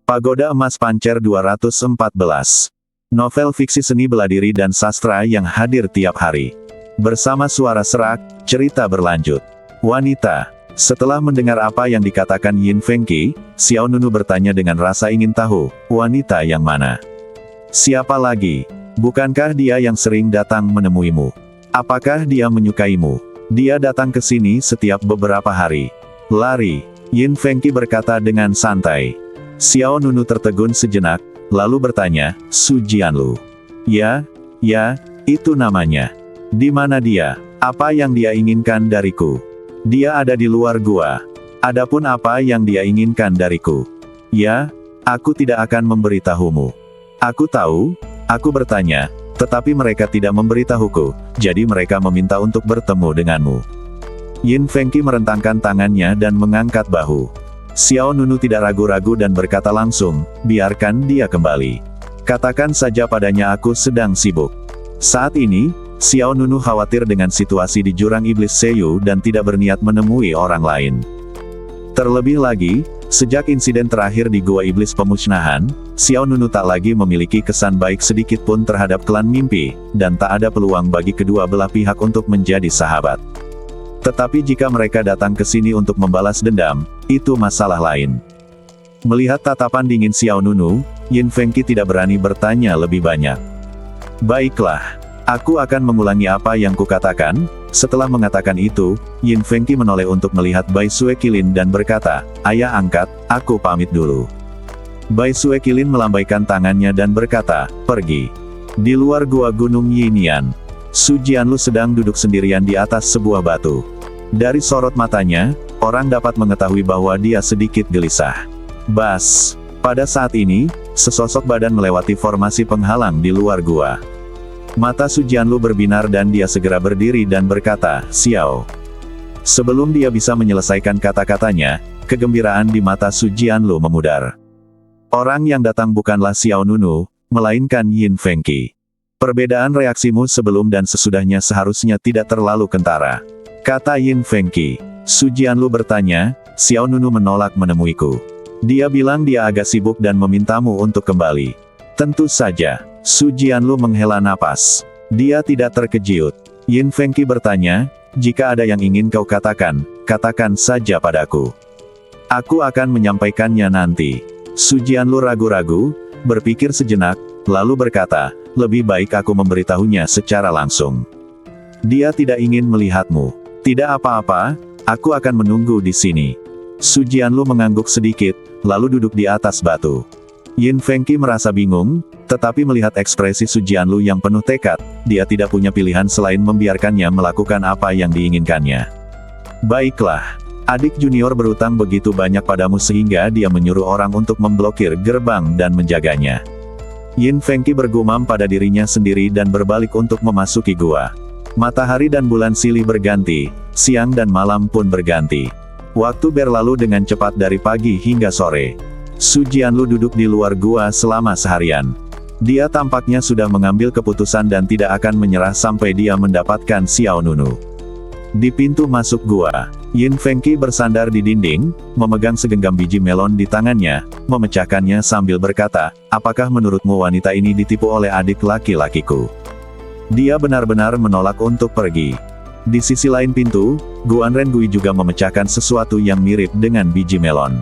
Pagoda Emas Pancer 214. Novel fiksi seni bela diri dan sastra yang hadir tiap hari. Bersama suara serak, cerita berlanjut. Wanita. Setelah mendengar apa yang dikatakan Yin Fengqi, Xiao Nunu bertanya dengan rasa ingin tahu, wanita yang mana? Siapa lagi? Bukankah dia yang sering datang menemuimu? Apakah dia menyukaimu? Dia datang ke sini setiap beberapa hari. Lari. Yin Fengqi berkata dengan santai. Xiao Nunu tertegun sejenak, lalu bertanya, Su Jianlu. Ya, itu namanya. Di mana dia? Apa yang dia inginkan dariku? Dia ada di luar gua. Adapun apa yang dia inginkan dariku? Ya, aku tidak akan memberitahumu. Aku tahu, aku bertanya, tetapi mereka tidak memberitahuku, jadi mereka meminta untuk bertemu denganmu. Yin Fengqi merentangkan tangannya dan mengangkat bahu. Xiao Nunu tidak ragu-ragu dan berkata langsung, biarkan dia kembali. Katakan saja padanya aku sedang sibuk. Saat ini, Xiao Nunu khawatir dengan situasi di jurang iblis Seiyu dan tidak berniat menemui orang lain. Terlebih lagi, sejak insiden terakhir di Gua Iblis Pemusnahan, Xiao Nunu tak lagi memiliki kesan baik sedikit pun terhadap klan mimpi, dan tak ada peluang bagi kedua belah pihak untuk menjadi sahabat. Tetapi jika mereka datang ke sini untuk membalas dendam, itu masalah lain. Melihat tatapan dingin Xiao Nunu, Yin Fengqi tidak berani bertanya lebih banyak. Baiklah, aku akan mengulangi apa yang kukatakan. Setelah mengatakan itu, Yin Fengqi menoleh untuk melihat Bai Sue Qilin dan berkata, ayah angkat, aku pamit dulu. Bai Sue Qilin melambaikan tangannya dan berkata, pergi. Di luar gua Gunung Yinian, Su Jianlu sedang duduk sendirian di atas sebuah batu. Dari sorot matanya, orang dapat mengetahui bahwa dia sedikit gelisah. Bas. Pada saat ini, sesosok badan melewati formasi penghalang di luar gua. Mata Su Jianlu berbinar dan dia segera berdiri dan berkata, Xiao. Sebelum dia bisa menyelesaikan kata-katanya, kegembiraan di mata Su Jianlu memudar. Orang yang datang bukanlah Xiao Nunu, melainkan Yin Fengqi. Perbedaan reaksimu sebelum dan sesudahnya seharusnya tidak terlalu kentara. Kata Yin Fengqi. Su Jianlu bertanya, Xiao Nunu menolak menemuiku. Dia bilang dia agak sibuk dan memintamu untuk kembali. Tentu saja. Su Jianlu menghela napas. Dia tidak terkejut. Yin Fengqi bertanya, jika ada yang ingin kau katakan, katakan saja padaku. Aku akan menyampaikannya nanti. Su Jianlu ragu-ragu, berpikir sejenak, lalu berkata, lebih baik aku memberitahunya secara langsung. Dia tidak ingin melihatmu. Tidak apa-apa, aku akan menunggu di sini. Su Jianlu mengangguk sedikit, lalu duduk di atas batu. Yin Fengqi merasa bingung, tetapi melihat ekspresi Su Jianlu yang penuh tekad, dia tidak punya pilihan selain membiarkannya melakukan apa yang diinginkannya. Baiklah, adik junior berutang begitu banyak padamu sehingga dia menyuruh orang untuk memblokir gerbang dan menjaganya. Yin Fengqi bergumam pada dirinya sendiri dan berbalik untuk memasuki gua. Matahari dan bulan silih berganti, siang dan malam pun berganti. Waktu berlalu dengan cepat dari pagi hingga sore. Su Jianlu duduk di luar gua selama seharian. Dia tampaknya sudah mengambil keputusan dan tidak akan menyerah sampai dia mendapatkan Xiao Nunu. Di pintu masuk gua, Yin Fengqi bersandar di dinding, memegang segenggam biji melon di tangannya, memecahkannya sambil berkata, apakah menurutmu wanita ini ditipu oleh adik laki-lakiku? Dia benar-benar menolak untuk pergi. Di sisi lain pintu, Guan Rengui juga memecahkan sesuatu yang mirip dengan biji melon.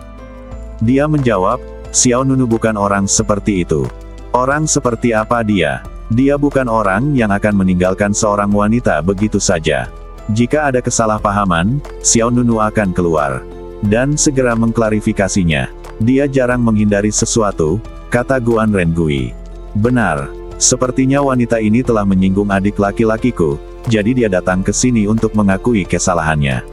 Dia menjawab, Xiao Nunu bukan orang seperti itu. Orang seperti apa dia? Dia bukan orang yang akan meninggalkan seorang wanita begitu saja. Jika ada kesalahpahaman, Xiao Nunu akan keluar dan segera mengklarifikasinya. Dia jarang menghindari sesuatu, kata Guan Rengui. Benar. Sepertinya wanita ini telah menyinggung adik laki-lakiku, jadi dia datang ke sini untuk mengakui kesalahannya.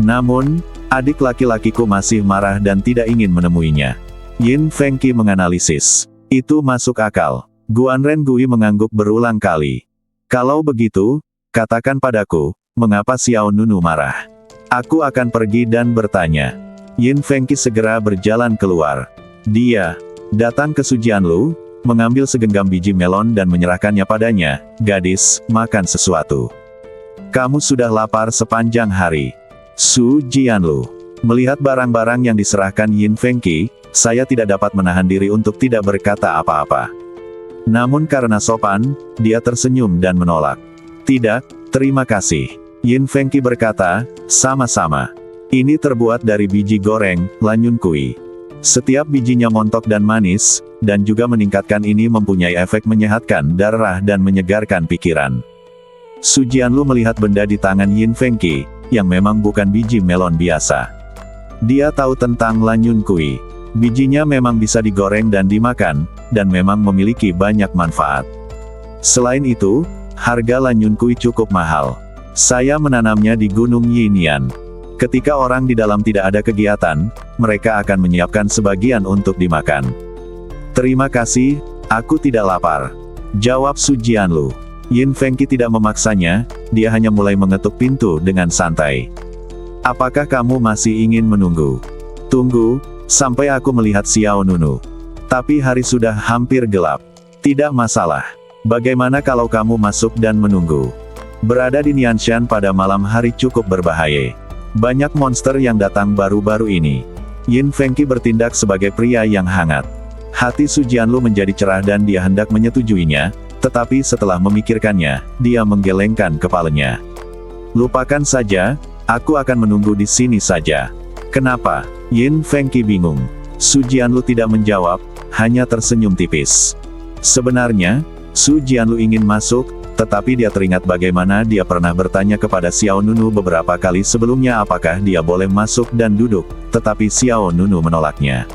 Namun, adik laki-lakiku masih marah dan tidak ingin menemuinya. Yin Fengqi menganalisis. Itu masuk akal. Guan Rengui mengangguk berulang kali. Kalau begitu, katakan padaku, mengapa Xiao Nunu marah? Aku akan pergi dan bertanya. Yin Fengqi segera berjalan keluar. Dia datang ke Su Jianlu, mengambil segenggam biji melon dan menyerahkannya padanya, gadis, makan sesuatu. Kamu sudah lapar sepanjang hari. Su Jianlu melihat barang-barang yang diserahkan Yin Fengqi, saya tidak dapat menahan diri untuk tidak berkata apa-apa. Namun karena sopan, dia tersenyum dan menolak. Tidak, terima kasih. Yin Fengqi berkata, sama-sama. Ini terbuat dari biji goreng, Lanyun Kui. Setiap bijinya montok dan manis, dan juga meningkatkan ini mempunyai efek menyehatkan darah dan menyegarkan pikiran. Su Jianlu melihat benda di tangan Yin Fengqi, yang memang bukan biji melon biasa. Dia tahu tentang Lanyun Kui. Bijinya memang bisa digoreng dan dimakan, dan memang memiliki banyak manfaat. Selain itu, harga Lanyun Kui cukup mahal. Saya menanamnya di Gunung Yinian. Ketika orang di dalam tidak ada kegiatan, mereka akan menyiapkan sebagian untuk dimakan. Terima kasih, aku tidak lapar. Jawab Su Jianlu. Yin Fengqi tidak memaksanya, dia hanya mulai mengetuk pintu dengan santai. Apakah kamu masih ingin menunggu? Tunggu, sampai aku melihat Xiao Nunu. Tapi hari sudah hampir gelap. Tidak masalah. Bagaimana kalau kamu masuk dan menunggu? Berada di Nianshan pada malam hari cukup berbahaya. Banyak monster yang datang baru-baru ini. Yin Fengqi bertindak sebagai pria yang hangat. Hati Su Jianlu menjadi cerah dan dia hendak menyetujuinya, tetapi setelah memikirkannya, dia menggelengkan kepalanya. Lupakan saja, aku akan menunggu di sini saja. Kenapa? Yin Fengqi bingung. Su Jianlu tidak menjawab, hanya tersenyum tipis. Sebenarnya, Su Jianlu ingin masuk, tetapi dia teringat bagaimana dia pernah bertanya kepada Xiao Nunu beberapa kali sebelumnya apakah dia boleh masuk dan duduk, tetapi Xiao Nunu menolaknya.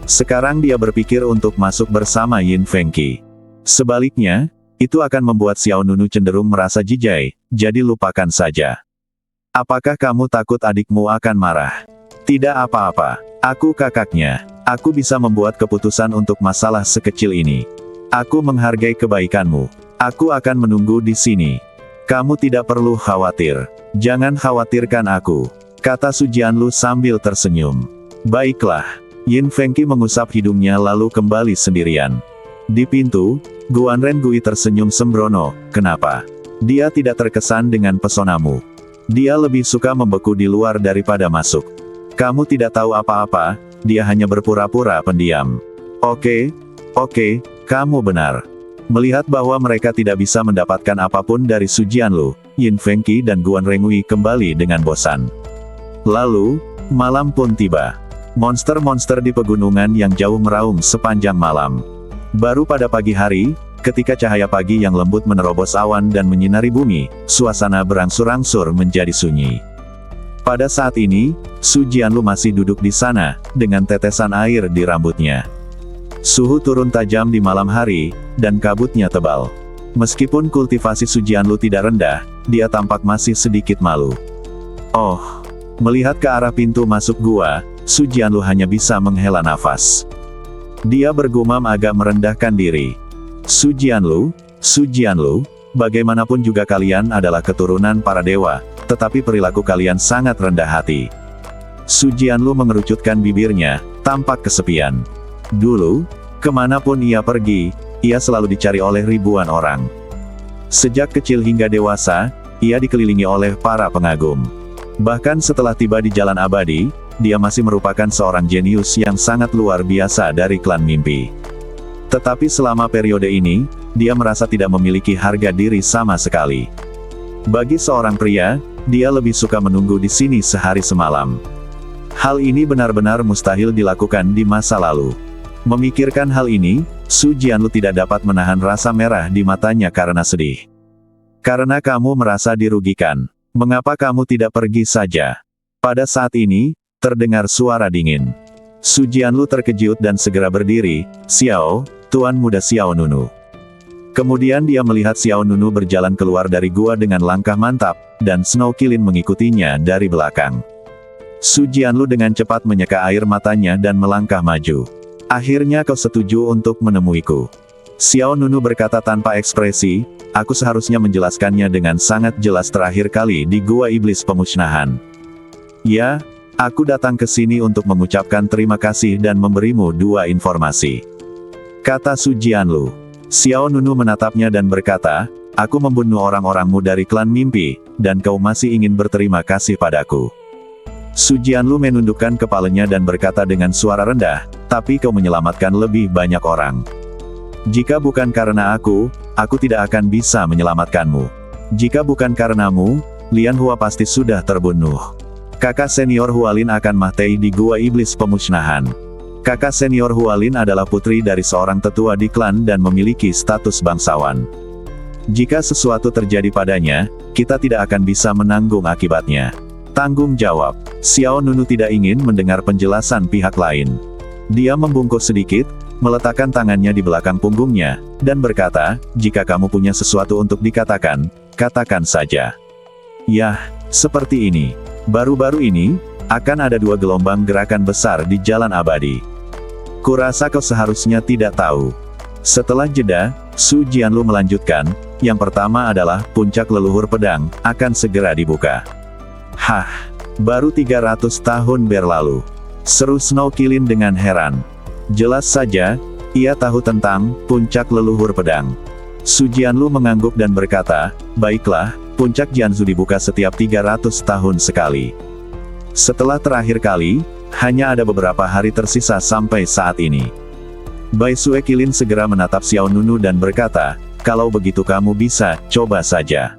Sekarang dia berpikir untuk masuk bersama Yin Fengqi. Sebaliknya, itu akan membuat Xiao Nunu cenderung merasa jijai, jadi lupakan saja. Apakah kamu takut adikmu akan marah? Tidak apa-apa, aku kakaknya. Aku bisa membuat keputusan untuk masalah sekecil ini. Aku menghargai kebaikanmu. Aku akan menunggu di sini. Kamu tidak perlu khawatir. Jangan khawatirkan aku, kata Su Jianlu sambil tersenyum. Baiklah. Yin Fengqi mengusap hidungnya lalu kembali sendirian. Di pintu, Guanren Gui tersenyum sembrono. Kenapa? Dia tidak terkesan dengan pesonamu. Dia lebih suka membeku di luar daripada masuk. Kamu tidak tahu apa-apa, dia hanya berpura-pura pendiam. Oke, kamu benar. Melihat bahwa mereka tidak bisa mendapatkan apapun dari Su Jianlu, Yin Fengqi dan Guanren Gui kembali dengan bosan. Lalu, malam pun tiba. Monster-monster di pegunungan yang jauh meraung sepanjang malam. Baru pada pagi hari, ketika cahaya pagi yang lembut menerobos awan dan menyinari bumi, suasana berangsur-angsur menjadi sunyi. Pada saat ini, Su Jianlu masih duduk di sana, dengan tetesan air di rambutnya. Suhu turun tajam di malam hari, dan kabutnya tebal. Meskipun kultivasi Su Jianlu tidak rendah, dia tampak masih sedikit malu. Oh, melihat ke arah pintu masuk gua, Su Jianlu hanya bisa menghela nafas. Dia bergumam agak merendahkan diri. Su Jianlu, bagaimanapun juga kalian adalah keturunan para dewa, tetapi perilaku kalian sangat rendah hati. Su Jianlu mengerucutkan bibirnya, tampak kesepian. Dulu, kemanapun ia pergi, ia selalu dicari oleh ribuan orang. Sejak kecil hingga dewasa, ia dikelilingi oleh para pengagum. Bahkan setelah tiba di Jalan Abadi, dia masih merupakan seorang jenius yang sangat luar biasa dari klan mimpi. Tetapi selama periode ini, dia merasa tidak memiliki harga diri sama sekali. Bagi seorang pria, dia lebih suka menunggu di sini sehari semalam. Hal ini benar-benar mustahil dilakukan di masa lalu. Memikirkan hal ini, Su Jianlu tidak dapat menahan rasa merah di matanya karena sedih. Karena kamu merasa dirugikan. Mengapa kamu tidak pergi saja? Pada saat ini, terdengar suara dingin. Su Jianlu terkejut dan segera berdiri. Xiao, Tuan Muda Xiao Nunu. Kemudian dia melihat Xiao Nunu berjalan keluar dari gua dengan langkah mantap, dan Snow Qilin mengikutinya dari belakang. Su Jianlu dengan cepat menyeka air matanya dan melangkah maju. Akhirnya kau setuju untuk menemuiku. Xiao Nunu berkata tanpa ekspresi, aku seharusnya menjelaskannya dengan sangat jelas terakhir kali di Gua Iblis Pemusnahan. Ya, aku datang ke sini untuk mengucapkan terima kasih dan memberimu dua informasi, kata Su Jianlu. Xiao Nunu menatapnya dan berkata, aku membunuh orang-orangmu dari klan mimpi, dan kau masih ingin berterima kasih padaku. Su Jianlu menundukkan kepalanya dan berkata dengan suara rendah, tapi kau menyelamatkan lebih banyak orang. Jika bukan karena aku tidak akan bisa menyelamatkanmu. Jika bukan karenamu, Lian Hua pasti sudah terbunuh. Kakak senior Hualin akan mati di Gua Iblis Pemusnahan. Kakak senior Hualin adalah putri dari seorang tetua di klan dan memiliki status bangsawan. Jika sesuatu terjadi padanya, kita tidak akan bisa menanggung akibatnya. Tanggung jawab. Xiao Nunu tidak ingin mendengar penjelasan pihak lain. Dia membungkuk sedikit, meletakkan tangannya di belakang punggungnya, dan berkata, jika kamu punya sesuatu untuk dikatakan, katakan saja. Yah, seperti ini. Baru-baru ini, akan ada 2 gelombang gerakan besar di Jalan Abadi. Kurasa kau seharusnya tidak tahu. Setelah jeda, Su Jianlu melanjutkan, yang pertama adalah, puncak leluhur pedang, akan segera dibuka. Hah, baru 300 tahun berlalu. Seru Snow Kilin dengan heran. Jelas saja, ia tahu tentang, puncak leluhur pedang. Su Jianlu mengangguk dan berkata, baiklah, puncak Jianzu dibuka setiap 300 tahun sekali. Setelah terakhir kali, hanya ada beberapa hari tersisa sampai saat ini. Bai Sue Kilin segera menatap Xiao Nunu dan berkata, kalau begitu kamu bisa, coba saja.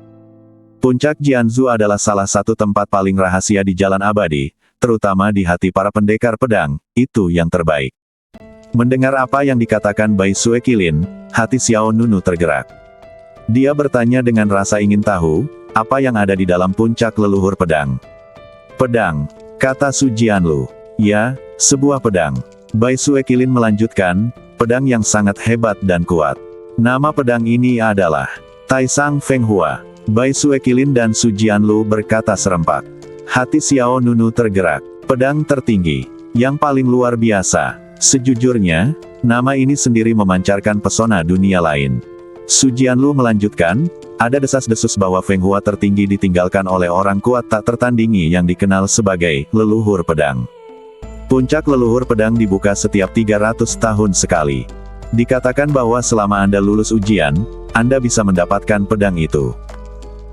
Puncak Jianzu adalah salah satu tempat paling rahasia di Jalan Abadi, terutama di hati para pendekar pedang, itu yang terbaik. Mendengar apa yang dikatakan Bai Sue Kilin, hati Xiao Nunu tergerak. Dia bertanya dengan rasa ingin tahu, apa yang ada di dalam puncak leluhur pedang. Pedang, kata Su Jianlu. Ya, sebuah pedang. Bai Sue Kilin melanjutkan, pedang yang sangat hebat dan kuat. Nama pedang ini adalah Taisang Feng Hua. Bai Sue Kilin dan Su Jianlu berkata serempak. Hati Xiao Nunu tergerak. Pedang tertinggi, yang paling luar biasa. Sejujurnya, nama ini sendiri memancarkan pesona dunia lain. Su Jianlu melanjutkan, ada desas-desus bahwa Feng Hua tertinggi ditinggalkan oleh orang kuat tak tertandingi yang dikenal sebagai leluhur pedang. Puncak leluhur pedang dibuka setiap 300 tahun sekali. Dikatakan bahwa selama Anda lulus ujian, Anda bisa mendapatkan pedang itu.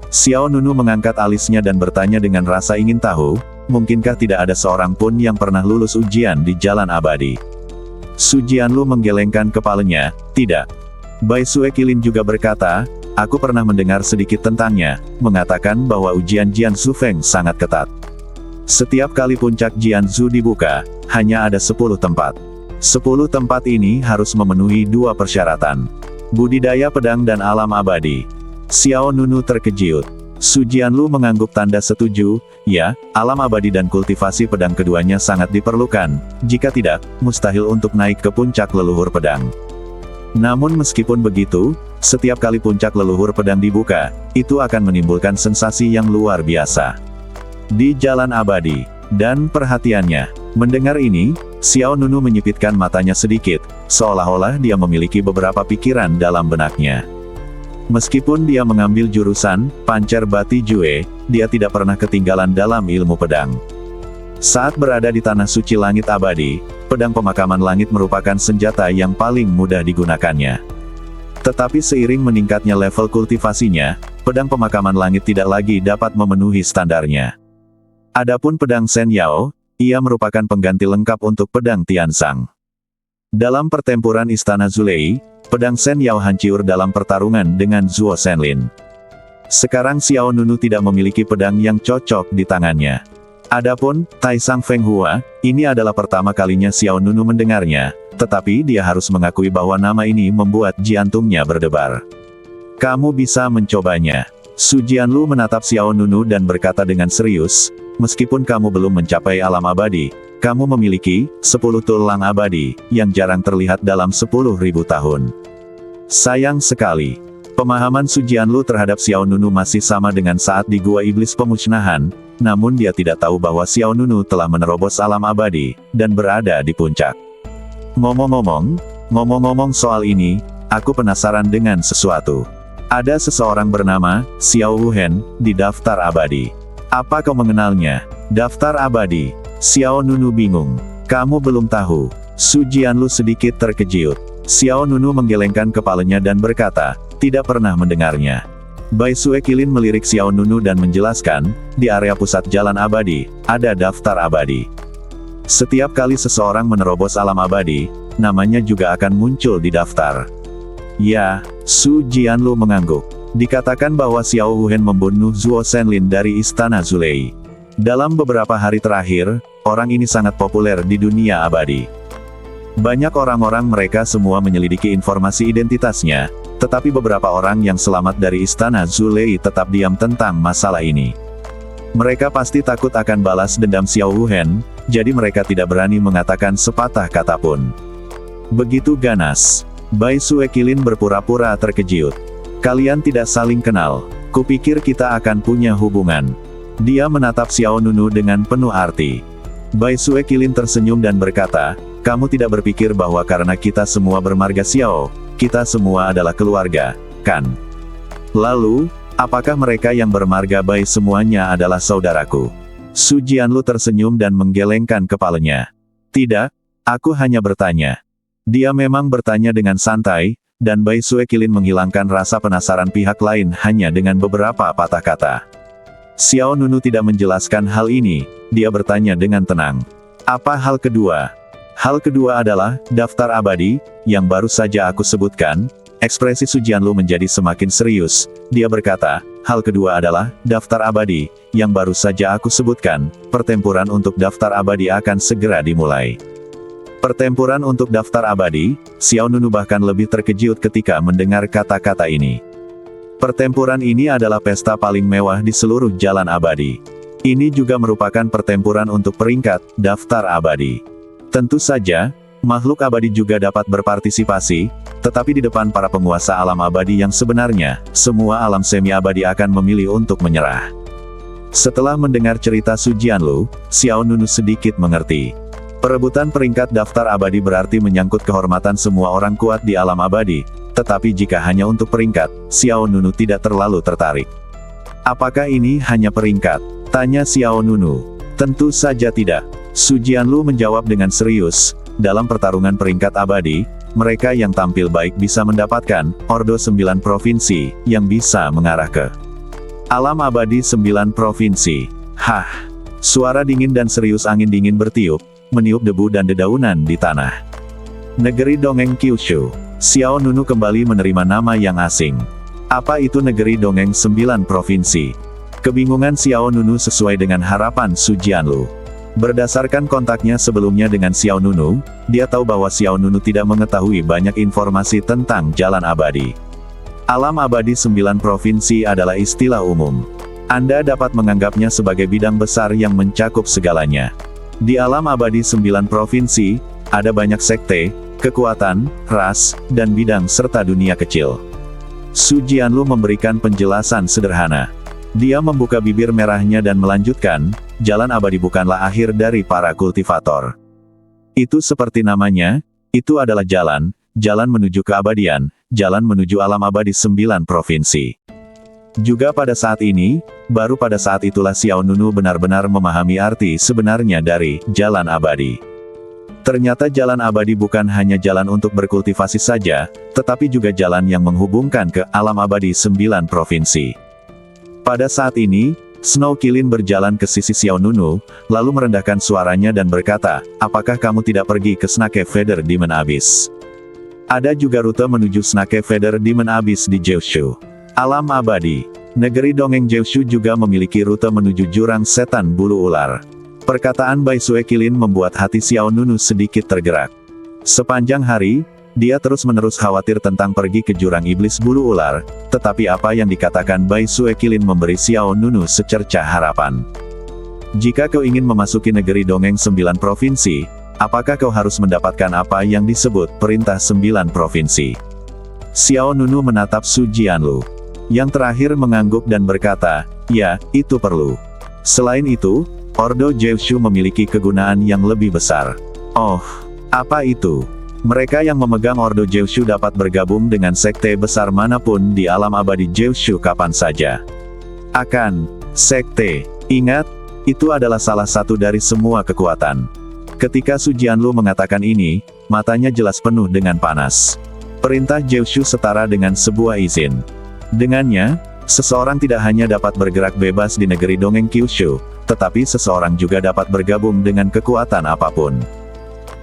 Xiao Nunu mengangkat alisnya dan bertanya dengan rasa ingin tahu, mungkinkah tidak ada seorang pun yang pernah lulus ujian di Jalan Abadi? Su Jianlu menggelengkan kepalanya, tidak. Bai Sue Kilin juga berkata, aku pernah mendengar sedikit tentangnya, mengatakan bahwa ujian Jianzu Feng sangat ketat. Setiap kali puncak Jianzu dibuka, hanya ada 10 tempat. 10 tempat ini harus memenuhi 2 persyaratan. Budidaya pedang dan alam abadi. Xiao Nunu terkejut. Su Jianlu mengangguk tanda setuju, ya, alam abadi dan kultivasi pedang keduanya sangat diperlukan, jika tidak, mustahil untuk naik ke puncak leluhur pedang. Namun meskipun begitu, setiap kali puncak leluhur pedang dibuka, itu akan menimbulkan sensasi yang luar biasa. Di Jalan Abadi, dan perhatiannya. Mendengar ini, Xiao Nunu menyipitkan matanya sedikit, seolah-olah dia memiliki beberapa pikiran dalam benaknya. Meskipun dia mengambil jurusan Pancer Bati Jue, dia tidak pernah ketinggalan dalam ilmu pedang. Saat berada di Tanah Suci Langit Abadi, pedang pemakaman langit merupakan senjata yang paling mudah digunakannya. Tetapi seiring meningkatnya level kultivasinya, pedang pemakaman langit tidak lagi dapat memenuhi standarnya. Adapun pedang Shen Yao, ia merupakan pengganti lengkap untuk pedang Tiansang. Dalam pertempuran Istana Zulei, pedang Shen Yao hancur dalam pertarungan dengan Zuo Shenlin. Sekarang Xiao Nunu tidak memiliki pedang yang cocok di tangannya. Adapun Taisang Feng Hua, ini adalah pertama kalinya Xiao Nunu mendengarnya, tetapi dia harus mengakui bahwa nama ini membuat jantungnya berdebar. Kamu bisa mencobanya. Su Jianlu menatap Xiao Nunu dan berkata dengan serius, meskipun kamu belum mencapai alam abadi, kamu memiliki 10 tulang abadi, yang jarang terlihat dalam 10.000 tahun. Sayang sekali. Pemahaman Su Jianlu terhadap Xiao Nunu masih sama dengan saat di Gua Iblis Pemusnahan, namun dia tidak tahu bahwa Xiao Nunu telah menerobos alam abadi, dan berada di puncak. Ngomong-ngomong soal ini, aku penasaran dengan sesuatu. Ada seseorang bernama Xiao Wuhen di daftar abadi. Apa kau mengenalnya? Daftar abadi. Xiao Nunu bingung. Kamu belum tahu. Su Jianlu sedikit terkejut. Xiao Nunu menggelengkan kepalanya dan berkata, tidak pernah mendengarnya. Bai Sue Kilin melirik Xiao Nunu dan menjelaskan, di area pusat Jalan Abadi, ada daftar abadi. Setiap kali seseorang menerobos alam abadi, namanya juga akan muncul di daftar. Ya, Su Jianlu mengangguk. Dikatakan bahwa Xiao Wuhen membunuh Zuo Shenlin dari Istana Zulei. Dalam beberapa hari terakhir, orang ini sangat populer di dunia abadi. Banyak orang-orang mereka semua menyelidiki informasi identitasnya, tetapi beberapa orang yang selamat dari Istana Zulei tetap diam tentang masalah ini. Mereka pasti takut akan balas dendam Xiao Wuhen, jadi mereka tidak berani mengatakan sepatah kata pun. Begitu ganas. Bai Suekilin berpura-pura terkejut. Kalian tidak saling kenal. Kupikir kita akan punya hubungan. Dia menatap Xiao Nunu dengan penuh arti. Bai Suekilin tersenyum dan berkata, kamu tidak berpikir bahwa karena kita semua bermarga Xiao, kita semua adalah keluarga, kan? Lalu, apakah mereka yang bermarga Bai semuanya adalah saudaraku? Su Jianlu tersenyum dan menggelengkan kepalanya. Tidak, aku hanya bertanya. Dia memang bertanya dengan santai, dan Bai Suekilin menghilangkan rasa penasaran pihak lain hanya dengan beberapa patah kata. Xiao Nunu tidak menjelaskan hal ini, dia bertanya dengan tenang. Apa hal kedua? Hal kedua adalah, daftar abadi, yang baru saja aku sebutkan. Ekspresi Su Jianlu menjadi semakin serius, dia berkata, hal kedua adalah, daftar abadi, yang baru saja aku sebutkan, pertempuran untuk daftar abadi akan segera dimulai. Pertempuran untuk daftar abadi, Xiao Nunu bahkan lebih terkejut ketika mendengar kata-kata ini. Pertempuran ini adalah pesta paling mewah di seluruh jalan abadi. Ini juga merupakan pertempuran untuk peringkat, daftar abadi. Tentu saja, makhluk abadi juga dapat berpartisipasi, tetapi di depan para penguasa alam abadi yang sebenarnya, semua alam semi-abadi akan memilih untuk menyerah. Setelah mendengar cerita Su Jianlu, Xiao Nunu sedikit mengerti. Perebutan peringkat daftar abadi berarti menyangkut kehormatan semua orang kuat di alam abadi, tetapi jika hanya untuk peringkat, Xiao Nunu tidak terlalu tertarik. Apakah ini hanya peringkat? Tanya Xiao Nunu. Tentu saja tidak. Su Jianlu menjawab dengan serius, dalam pertarungan peringkat abadi, mereka yang tampil baik bisa mendapatkan Ordo 9 Provinsi, yang bisa mengarah ke alam abadi 9 provinsi. Hah! Suara dingin dan serius angin dingin bertiup, meniup debu dan dedaunan di tanah. Negeri Dongeng Kyushu. Xiao Nunu kembali menerima nama yang asing. Apa itu negeri Dongeng 9 provinsi? Kebingungan Xiao Nunu sesuai dengan harapan Su Jianlu. Berdasarkan kontaknya sebelumnya dengan Xiao Nunu, dia tahu bahwa Xiao Nunu tidak mengetahui banyak informasi tentang jalan abadi. Alam abadi 9 provinsi adalah istilah umum. Anda dapat menganggapnya sebagai bidang besar yang mencakup segalanya. Di alam abadi 9 provinsi, ada banyak sekte, kekuatan, ras, dan bidang serta dunia kecil. Su Jianlu memberikan penjelasan sederhana. Dia membuka bibir merahnya dan melanjutkan, jalan abadi bukanlah akhir dari para kultivator. Itu seperti namanya, itu adalah jalan, jalan menuju keabadian, jalan menuju alam abadi 9 provinsi. Juga pada saat ini, baru pada saat itulah Xiao Nunu benar-benar memahami arti sebenarnya dari jalan abadi. Ternyata jalan abadi bukan hanya jalan untuk berkultivasi saja, tetapi juga jalan yang menghubungkan ke alam abadi 9 provinsi. Pada saat ini, Snow Kilin berjalan ke sisi Xiao Nunu, lalu merendahkan suaranya dan berkata, apakah kamu tidak pergi ke Snake Feather Demon Abyss? Ada juga rute menuju Snake Feather Demon Abyss di Jeoshu. Alam abadi. Negeri Dongeng Jeoshu juga memiliki rute menuju jurang setan bulu ular. Perkataan Bai Suekilin membuat hati Xiao Nunu sedikit tergerak. Sepanjang hari, dia terus-menerus khawatir tentang pergi ke jurang iblis bulu ular, tetapi apa yang dikatakan Bai Suekilin memberi Xiao Nunu secercah harapan. Jika kau ingin memasuki negeri Dongeng 9 provinsi, apakah kau harus mendapatkan apa yang disebut perintah 9 provinsi? Xiao Nunu menatap Su Jianlu. Yang terakhir mengangguk dan berkata, ya, itu perlu. Selain itu, Ordo Jeoshu memiliki kegunaan yang lebih besar. Oh, apa itu? Mereka yang memegang Ordo Jeoshu dapat bergabung dengan sekte besar manapun di alam abadi Jeoshu kapan saja. Sekte. Ingat, itu adalah salah satu dari semua kekuatan. Ketika Su Jianlu mengatakan ini, matanya jelas penuh dengan panas. Perintah Jeoshu setara dengan sebuah izin. Dengannya, seseorang tidak hanya dapat bergerak bebas di negeri Dongeng Kyushu, tetapi seseorang juga dapat bergabung dengan kekuatan apapun.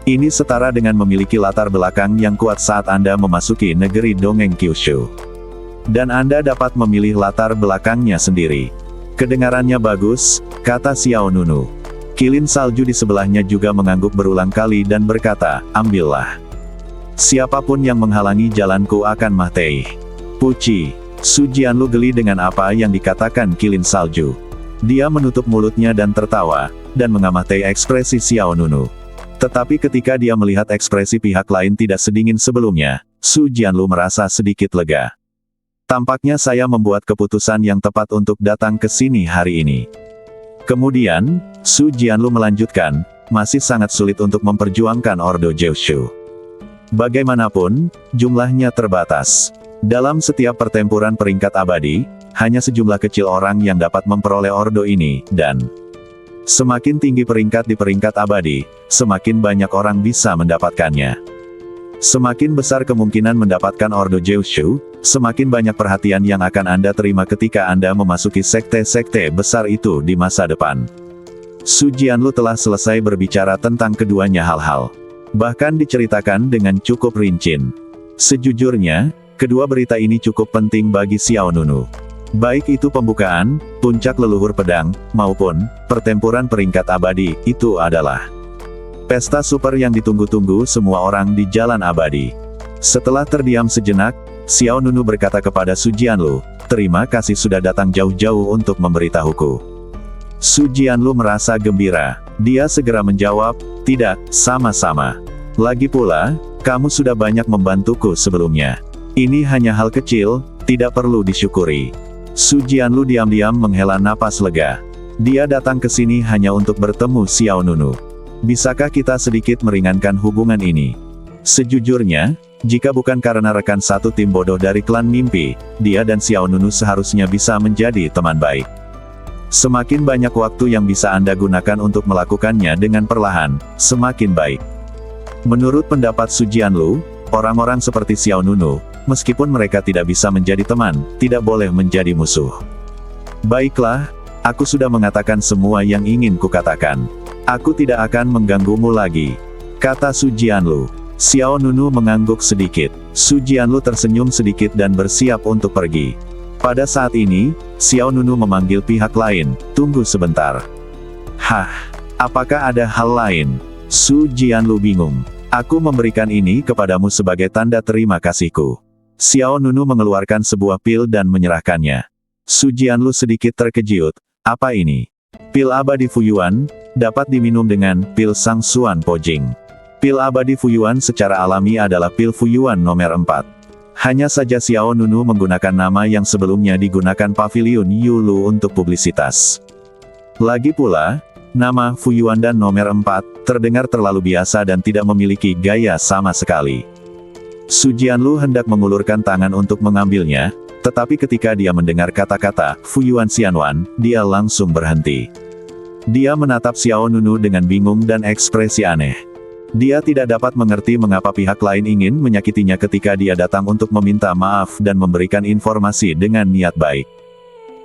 Ini setara dengan memiliki latar belakang yang kuat saat Anda memasuki negeri dongeng Kyushu. Dan Anda dapat memilih latar belakangnya sendiri. Kedengarannya bagus, kata Xiao Nunu. Kilin salju di sebelahnya juga mengangguk berulang kali dan berkata, ambillah. Siapapun yang menghalangi jalanku akan mati. Puci, Su Jianlu geli dengan apa yang dikatakan Kilin salju. Dia menutup mulutnya dan tertawa, dan mengamati ekspresi Xiao Nunu. Tetapi ketika dia melihat ekspresi pihak lain tidak sedingin sebelumnya, Su Jianlu merasa sedikit lega. Tampaknya saya membuat keputusan yang tepat untuk datang ke sini hari ini. Kemudian, Su Jianlu melanjutkan, masih sangat sulit untuk memperjuangkan Ordo Joushu. Bagaimanapun, jumlahnya terbatas. Dalam setiap pertempuran peringkat abadi, hanya sejumlah kecil orang yang dapat memperoleh ordo ini, dan semakin tinggi peringkat di peringkat abadi, semakin banyak orang bisa mendapatkannya. Semakin besar kemungkinan mendapatkan Ordo Joushu, semakin banyak perhatian yang akan Anda terima ketika Anda memasuki sekte-sekte besar itu di masa depan. Su Jianlu telah selesai berbicara tentang keduanya hal-hal. Bahkan diceritakan dengan cukup rinci. Sejujurnya, kedua berita ini cukup penting bagi Xiao Nunu. Baik itu pembukaan, puncak leluhur pedang, maupun pertempuran peringkat abadi, itu adalah pesta super yang ditunggu-tunggu semua orang di Jalan Abadi. Setelah terdiam sejenak, Xiao Nunu berkata kepada Su Jianlu, terima kasih sudah datang jauh-jauh untuk memberitahuku. Su Jianlu merasa gembira. Dia segera menjawab, tidak, sama-sama. Lagi pula, kamu sudah banyak membantuku sebelumnya. Ini hanya hal kecil, tidak perlu disyukuri. Su Jianlu diam-diam menghela napas lega. Dia datang ke sini hanya untuk bertemu Xiao Nunu. Bisakah kita sedikit meringankan hubungan ini? Sejujurnya, jika bukan karena rekan satu tim bodoh dari klan mimpi, dia dan Xiao Nunu seharusnya bisa menjadi teman baik. Semakin banyak waktu yang bisa Anda gunakan untuk melakukannya dengan perlahan, semakin baik. Menurut pendapat Su Jianlu, orang-orang seperti Xiao Nunu, meskipun mereka tidak bisa menjadi teman, tidak boleh menjadi musuh. Baiklah, aku sudah mengatakan semua yang ingin kukatakan. Aku tidak akan mengganggumu lagi, kata Su Jianlu. Xiao Nunu mengangguk sedikit. Su Jianlu tersenyum sedikit dan bersiap untuk pergi. Pada saat ini, Xiao Nunu memanggil pihak lain, tunggu sebentar. Hah, apakah ada hal lain? Su Jianlu bingung. Aku memberikan ini kepadamu sebagai tanda terima kasihku. Xiao Nunu mengeluarkan sebuah pil dan menyerahkannya. Su Jianlu sedikit terkejut, apa ini? Pil abadi Fuyuan, dapat diminum dengan pil Sang Xuan Pojing. Pil abadi Fuyuan secara alami adalah pil Fuyuan nomor 4. Hanya saja Xiao Nunu menggunakan nama yang sebelumnya digunakan Pavilion Yulu untuk publisitas. Lagi pula, nama Fuyuan dan nomor 4, terdengar terlalu biasa dan tidak memiliki gaya sama sekali. Su Jianlu hendak mengulurkan tangan untuk mengambilnya, tetapi ketika dia mendengar kata-kata Fuyuan Xianwan, dia langsung berhenti. Dia menatap Xiao Nunu dengan bingung dan ekspresi aneh. Dia tidak dapat mengerti mengapa pihak lain ingin menyakitinya ketika dia datang untuk meminta maaf dan memberikan informasi dengan niat baik.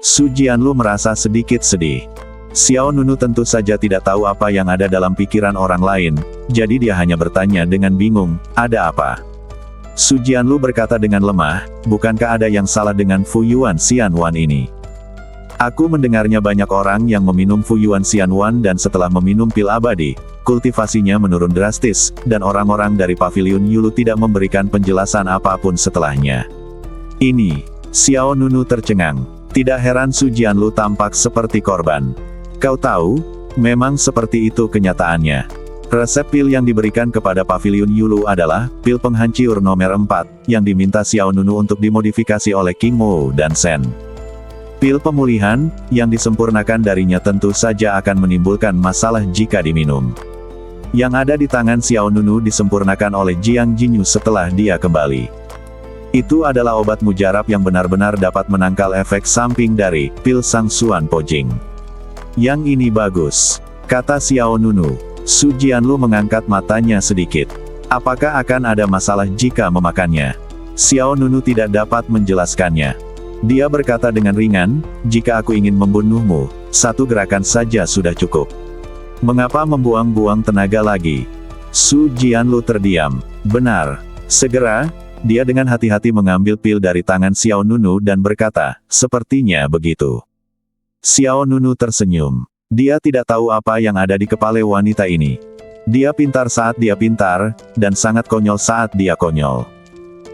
Su Jianlu merasa sedikit sedih. Xiao Nunu tentu saja tidak tahu apa yang ada dalam pikiran orang lain, jadi dia hanya bertanya dengan bingung, ada apa? Su Jianlu berkata dengan lemah, bukankah ada yang salah dengan Fuyuan Xianwan ini? Aku mendengarnya banyak orang yang meminum Fuyuan Xianwan dan setelah meminum pil abadi, kultivasinya menurun drastis, dan orang-orang dari Pavilion Yulu tidak memberikan penjelasan apapun setelahnya. Ini, Xiao Nunu tercengang. Tidak heran Su Jianlu tampak seperti korban. Kau tahu, memang seperti itu kenyataannya. Resep pil yang diberikan kepada Pavilion Yulu adalah pil penghancur nomor 4, yang diminta Xiao Nunu untuk dimodifikasi oleh King Mo dan Sen. Pil pemulihan, yang disempurnakan darinya tentu saja akan menimbulkan masalah jika diminum. Yang ada di tangan Xiao Nunu disempurnakan oleh Jiang Jinyu setelah dia kembali. Itu adalah obat mujarab yang benar-benar dapat menangkal efek samping dari pil Sang Xuan Pojing. Yang ini bagus, kata Xiao Nunu. Su Jianlu mengangkat matanya sedikit. Apakah akan ada masalah jika memakannya? Xiao Nunu tidak dapat menjelaskannya. Dia berkata dengan ringan, jika aku ingin membunuhmu, satu gerakan saja sudah cukup. Mengapa membuang-buang tenaga lagi? Su Jianlu terdiam. Benar. Segera, dia dengan hati-hati mengambil pil dari tangan Xiao Nunu dan berkata, sepertinya begitu. Xiao Nunu tersenyum. Dia tidak tahu apa yang ada di kepala wanita ini. Dia pintar saat dia pintar, dan sangat konyol saat dia konyol.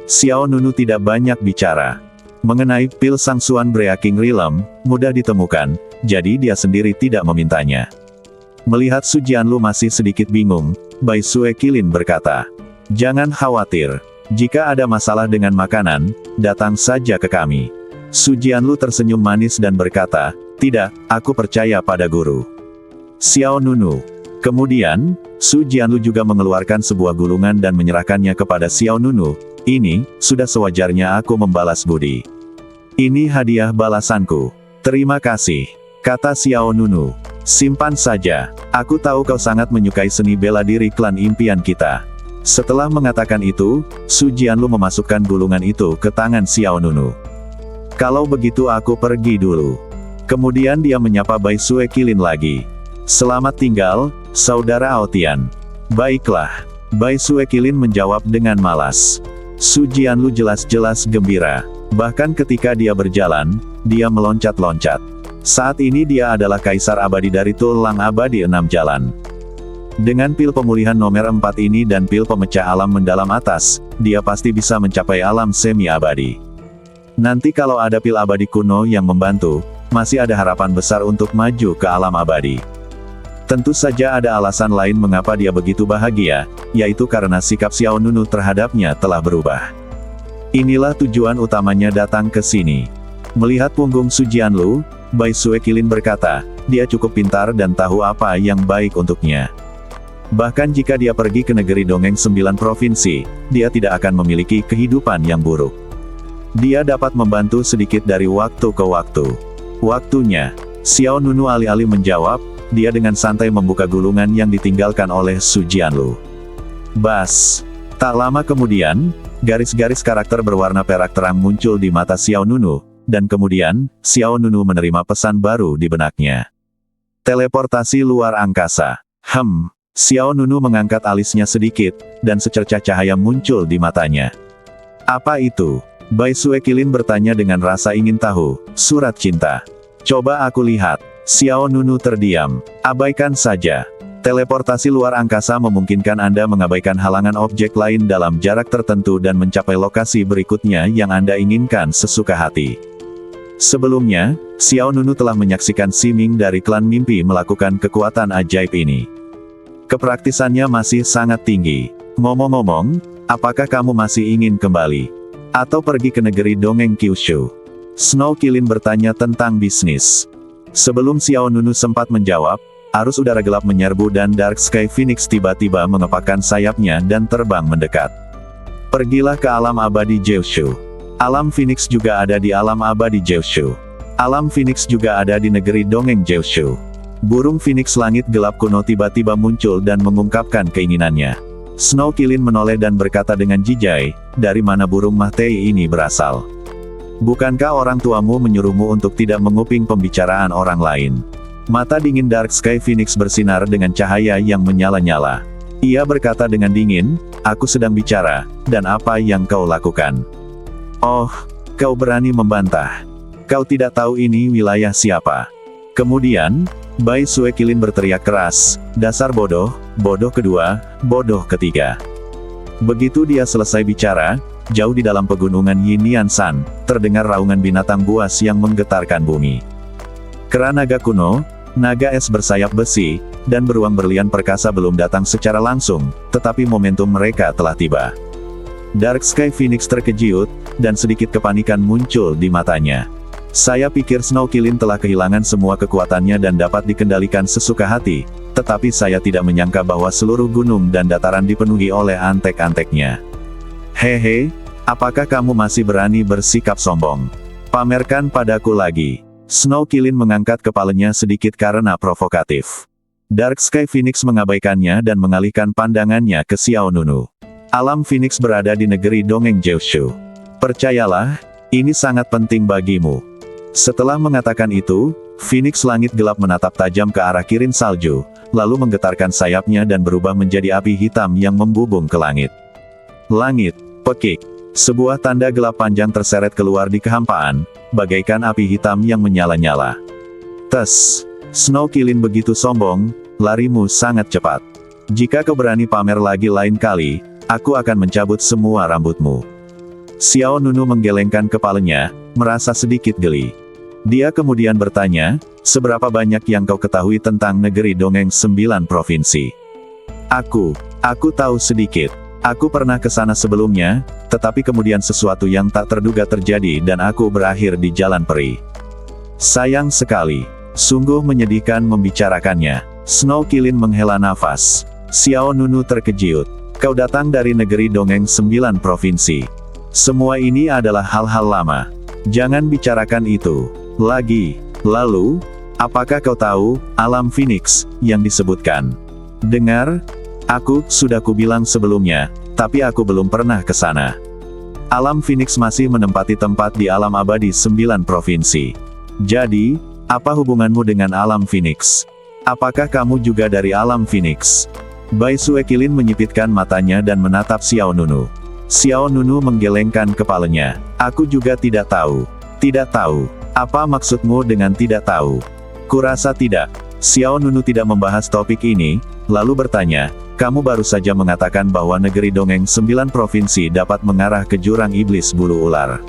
Xiao Nunu tidak banyak bicara. Mengenai pil Sangsuan Breaking Realm, mudah ditemukan, jadi dia sendiri tidak memintanya. Melihat Su Jianlu masih sedikit bingung, Bai Sue Qilin berkata, jangan khawatir. Jika ada masalah dengan makanan, datang saja ke kami. Su Jianlu tersenyum manis dan berkata, tidak, aku percaya pada guru. Xiao Nunu. Kemudian, Su Jianlu juga mengeluarkan sebuah gulungan dan menyerahkannya kepada Xiao Nunu. Ini, sudah sewajarnya aku membalas budi. Ini hadiah balasanku. Terima kasih, kata Xiao Nunu. Simpan saja. Aku tahu kau sangat menyukai seni bela diri klan impian kita. Setelah mengatakan itu, Su Jianlu memasukkan gulungan itu ke tangan Xiao Nunu. Kalau begitu aku pergi dulu. Kemudian dia menyapa Bai Sue Qilin lagi. Selamat tinggal, saudara Aotian. Baiklah. Bai Sue Qilin menjawab dengan malas. Su Jianlu jelas-jelas gembira. Bahkan ketika dia berjalan, dia meloncat-loncat. Saat ini dia adalah kaisar abadi dari tulang abadi 6 jalan. Dengan pil pemulihan nomor 4 ini dan pil pemecah alam mendalam atas, dia pasti bisa mencapai alam semi-abadi. Nanti kalau ada pil abadi kuno yang membantu, masih ada harapan besar untuk maju ke alam abadi. Tentu saja ada alasan lain mengapa dia begitu bahagia, yaitu karena sikap Xiao Nunu terhadapnya telah berubah. Inilah tujuan utamanya datang ke sini. Melihat punggung Su Jianlu, Bai Sue Qilin berkata, dia cukup pintar dan tahu apa yang baik untuknya. Bahkan jika dia pergi ke negeri dongeng 9 provinsi, dia tidak akan memiliki kehidupan yang buruk. Dia dapat membantu sedikit dari waktu ke waktu. Waktunya. Xiao Nunu alih-alih menjawab, dia dengan santai membuka gulungan yang ditinggalkan oleh Su Jianlu. Bas. Tak lama kemudian, garis-garis karakter berwarna perak terang muncul di mata Xiao Nunu, dan kemudian, Xiao Nunu menerima pesan baru di benaknya. Teleportasi luar angkasa. Xiao Nunu mengangkat alisnya sedikit, dan secercah cahaya muncul di matanya. Apa itu? Bai Sue Qilin bertanya dengan rasa ingin tahu. Surat cinta. Coba aku lihat. Xiao Nunu terdiam. Abaikan saja. Teleportasi luar angkasa memungkinkan Anda mengabaikan halangan objek lain dalam jarak tertentu dan mencapai lokasi berikutnya yang Anda inginkan sesuka hati. Sebelumnya, Xiao Nunu telah menyaksikan Si Ming dari klan mimpi melakukan kekuatan ajaib ini. Kepraktisannya masih sangat tinggi. Ngomong-ngomong, apakah kamu masih ingin kembali? Atau pergi ke negeri dongeng Kyushu? Snow Qilin bertanya tentang bisnis. Sebelum Xiao Nunu sempat menjawab, arus udara gelap menyerbu dan Dark Sky Phoenix tiba-tiba mengepakkan sayapnya dan terbang mendekat. Pergilah ke alam abadi Jeoshu. Alam Phoenix juga ada di alam abadi Jeoshu. Alam Phoenix juga ada di negeri dongeng Jeoshu. Burung Phoenix langit gelap kuno tiba-tiba muncul dan mengungkapkan keinginannya. Snow Qilin menoleh dan berkata dengan jijai, dari mana burung Mahtei ini berasal? Bukankah orang tuamu menyuruhmu untuk tidak menguping pembicaraan orang lain? Mata dingin Dark Sky Phoenix bersinar dengan cahaya yang menyala-nyala. Ia berkata dengan dingin, aku sedang bicara, dan apa yang kau lakukan? Oh, kau berani membantah. Kau tidak tahu ini wilayah siapa. Kemudian, Bai Sue Qilin berteriak keras, dasar bodoh, bodoh kedua, bodoh ketiga. Begitu dia selesai bicara, jauh di dalam pegunungan Yinian San, terdengar raungan binatang buas yang menggetarkan bumi. Kera naga kuno, naga es bersayap besi, dan beruang berlian perkasa belum datang secara langsung, tetapi momentum mereka telah tiba. Dark Sky Phoenix terkejut, dan sedikit kepanikan muncul di matanya. Saya pikir Snow Qilin telah kehilangan semua kekuatannya dan dapat dikendalikan sesuka hati, tetapi saya tidak menyangka bahwa seluruh gunung dan dataran dipenuhi oleh antek-anteknya. Hehe, apakah kamu masih berani bersikap sombong? Pamerkan padaku lagi. Snow Qilin mengangkat kepalanya sedikit karena provokatif. Dark Sky Phoenix mengabaikannya dan mengalihkan pandangannya ke Xiao Nunu. Alam Phoenix berada di negeri dongeng Jeoshu. Percayalah, Ini sangat penting bagimu. Setelah mengatakan itu, Phoenix langit gelap menatap tajam ke arah Kirin salju, lalu menggetarkan sayapnya dan berubah menjadi api hitam yang membubung ke langit. Langit, pekik. Sebuah tanda gelap panjang terseret keluar di kehampaan, bagaikan api hitam yang menyala-nyala. Tes. Snow Kilin begitu sombong, larimu sangat cepat. Jika kau berani pamer lagi lain kali, aku akan mencabut semua rambutmu. Xiao Nunu menggelengkan kepalanya, merasa sedikit geli. Dia kemudian bertanya, seberapa banyak yang kau ketahui tentang negeri dongeng 9 provinsi? Aku tahu sedikit. Aku pernah ke sana sebelumnya, tetapi kemudian sesuatu yang tak terduga terjadi dan aku berakhir di jalan peri. Sayang sekali. Sungguh menyedihkan membicarakannya. Snow Kilin menghela nafas. Xiao Nunu terkejut. Kau datang dari negeri dongeng 9 provinsi. Semua ini adalah hal-hal lama. Jangan bicarakan itu lagi. Lalu, apakah kau tahu, alam Phoenix, yang disebutkan? Dengar, aku sudah kubilang sebelumnya, tapi aku belum pernah ke sana. Alam Phoenix masih menempati tempat di alam abadi 9 provinsi. Jadi, apa hubunganmu dengan alam Phoenix? Apakah kamu juga dari alam Phoenix? Bai Suekilin menyipitkan matanya dan menatap Xiao Nunu. Xiao Nunu menggelengkan kepalanya. Aku juga tidak tahu. Tidak tahu. Apa maksudmu dengan tidak tahu? Kurasa tidak. Xiao Nunu tidak membahas topik ini, lalu bertanya, kamu baru saja mengatakan bahwa negeri dongeng 9 provinsi dapat mengarah ke jurang iblis bulu ular.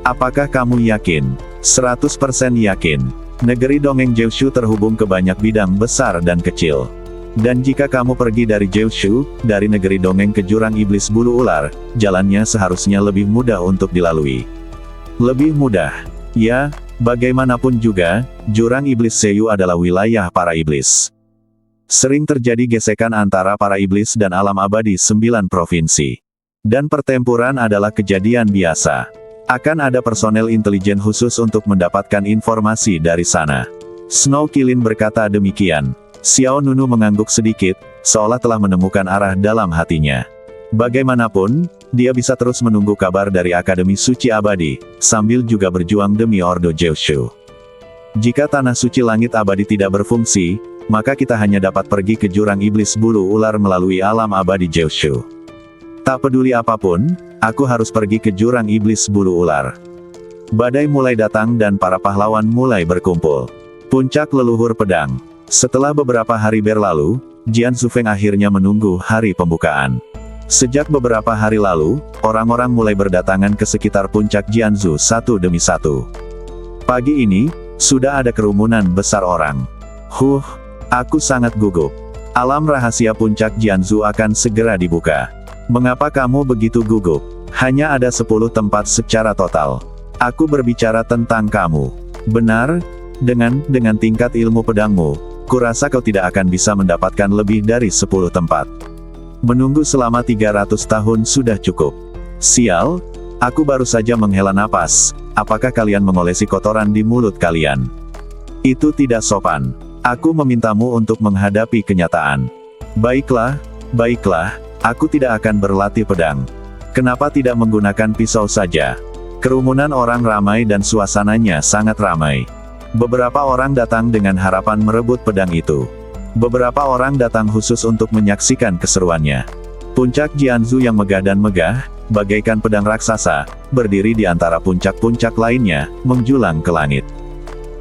Apakah kamu yakin? 100% yakin. Negeri dongeng Jeushu terhubung ke banyak bidang besar dan kecil. Dan jika kamu pergi dari Jeushu, dari negeri dongeng ke jurang iblis bulu ular, jalannya seharusnya lebih mudah untuk dilalui. Lebih mudah. Ya, bagaimanapun juga, jurang iblis Seiyu adalah wilayah para iblis. Sering terjadi gesekan antara para iblis dan alam abadi 9 provinsi. Dan pertempuran adalah kejadian biasa. Akan ada personel intelijen khusus untuk mendapatkan informasi dari sana. Snow Kilin berkata demikian. Xiao Nunu mengangguk sedikit, seolah telah menemukan arah dalam hatinya. Bagaimanapun, dia bisa terus menunggu kabar dari Akademi Suci Abadi, sambil juga berjuang demi Ordo Jeushu. Jika Tanah Suci Langit Abadi tidak berfungsi, maka kita hanya dapat pergi ke jurang iblis bulu ular melalui alam abadi Jeushu. Tak peduli apapun, aku harus pergi ke jurang iblis bulu ular. Badai mulai datang dan para pahlawan mulai berkumpul. Puncak leluhur pedang. Setelah beberapa hari berlalu, Jian Zufeng akhirnya menunggu hari pembukaan. Sejak beberapa hari lalu, orang-orang mulai berdatangan ke sekitar puncak Jianzhu satu demi satu. Pagi ini, sudah ada kerumunan besar orang. Aku sangat gugup. Alam rahasia puncak Jianzhu akan segera dibuka. Mengapa kamu begitu gugup? Hanya ada 10 tempat secara total. Aku berbicara tentang kamu. Benar, dengan tingkat ilmu pedangmu, kurasa kau tidak akan bisa mendapatkan lebih dari 10 tempat. Menunggu selama 300 tahun sudah cukup. Sial, aku baru saja menghela napas, apakah kalian mengolesi kotoran di mulut kalian? Itu tidak sopan. Aku memintamu untuk menghadapi kenyataan. Baiklah, aku tidak akan berlatih pedang. Kenapa tidak menggunakan pisau saja? Kerumunan orang ramai dan suasananya sangat ramai. Beberapa orang datang dengan harapan merebut pedang itu. Beberapa orang datang khusus untuk menyaksikan keseruannya. Puncak Jianzhu yang megah dan megah, bagaikan pedang raksasa, berdiri di antara puncak-puncak lainnya, menjulang ke langit.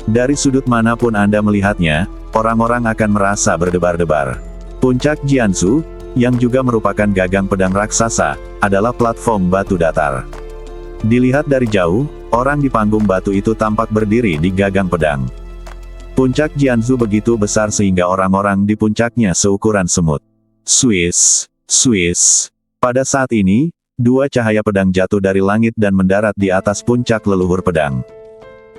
Dari sudut manapun Anda melihatnya, orang-orang akan merasa berdebar-debar. Puncak Jianzhu, yang juga merupakan gagang pedang raksasa, adalah platform batu datar. Dilihat dari jauh, orang di panggung batu itu tampak berdiri di gagang pedang. Puncak Jianzhu begitu besar sehingga orang-orang di puncaknya seukuran semut. Swiss. Pada saat ini, 2 cahaya pedang jatuh dari langit dan mendarat di atas puncak leluhur pedang.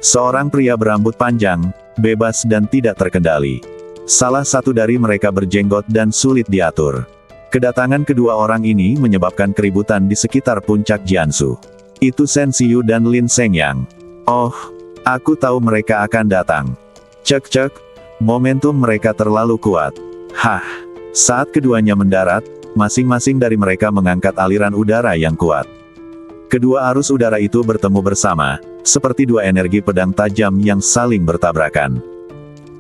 Seorang pria berambut panjang, bebas dan tidak terkendali. Salah satu dari mereka berjenggot dan sulit diatur. Kedatangan kedua orang ini menyebabkan keributan di sekitar puncak Jianzhu. Itu Shen Xiyu dan Lin Shengyang. Oh, aku tahu mereka akan datang. Cek, momentum mereka terlalu kuat. Saat keduanya mendarat, masing-masing dari mereka mengangkat aliran udara yang kuat. Kedua arus udara itu bertemu bersama, seperti dua energi pedang tajam yang saling bertabrakan.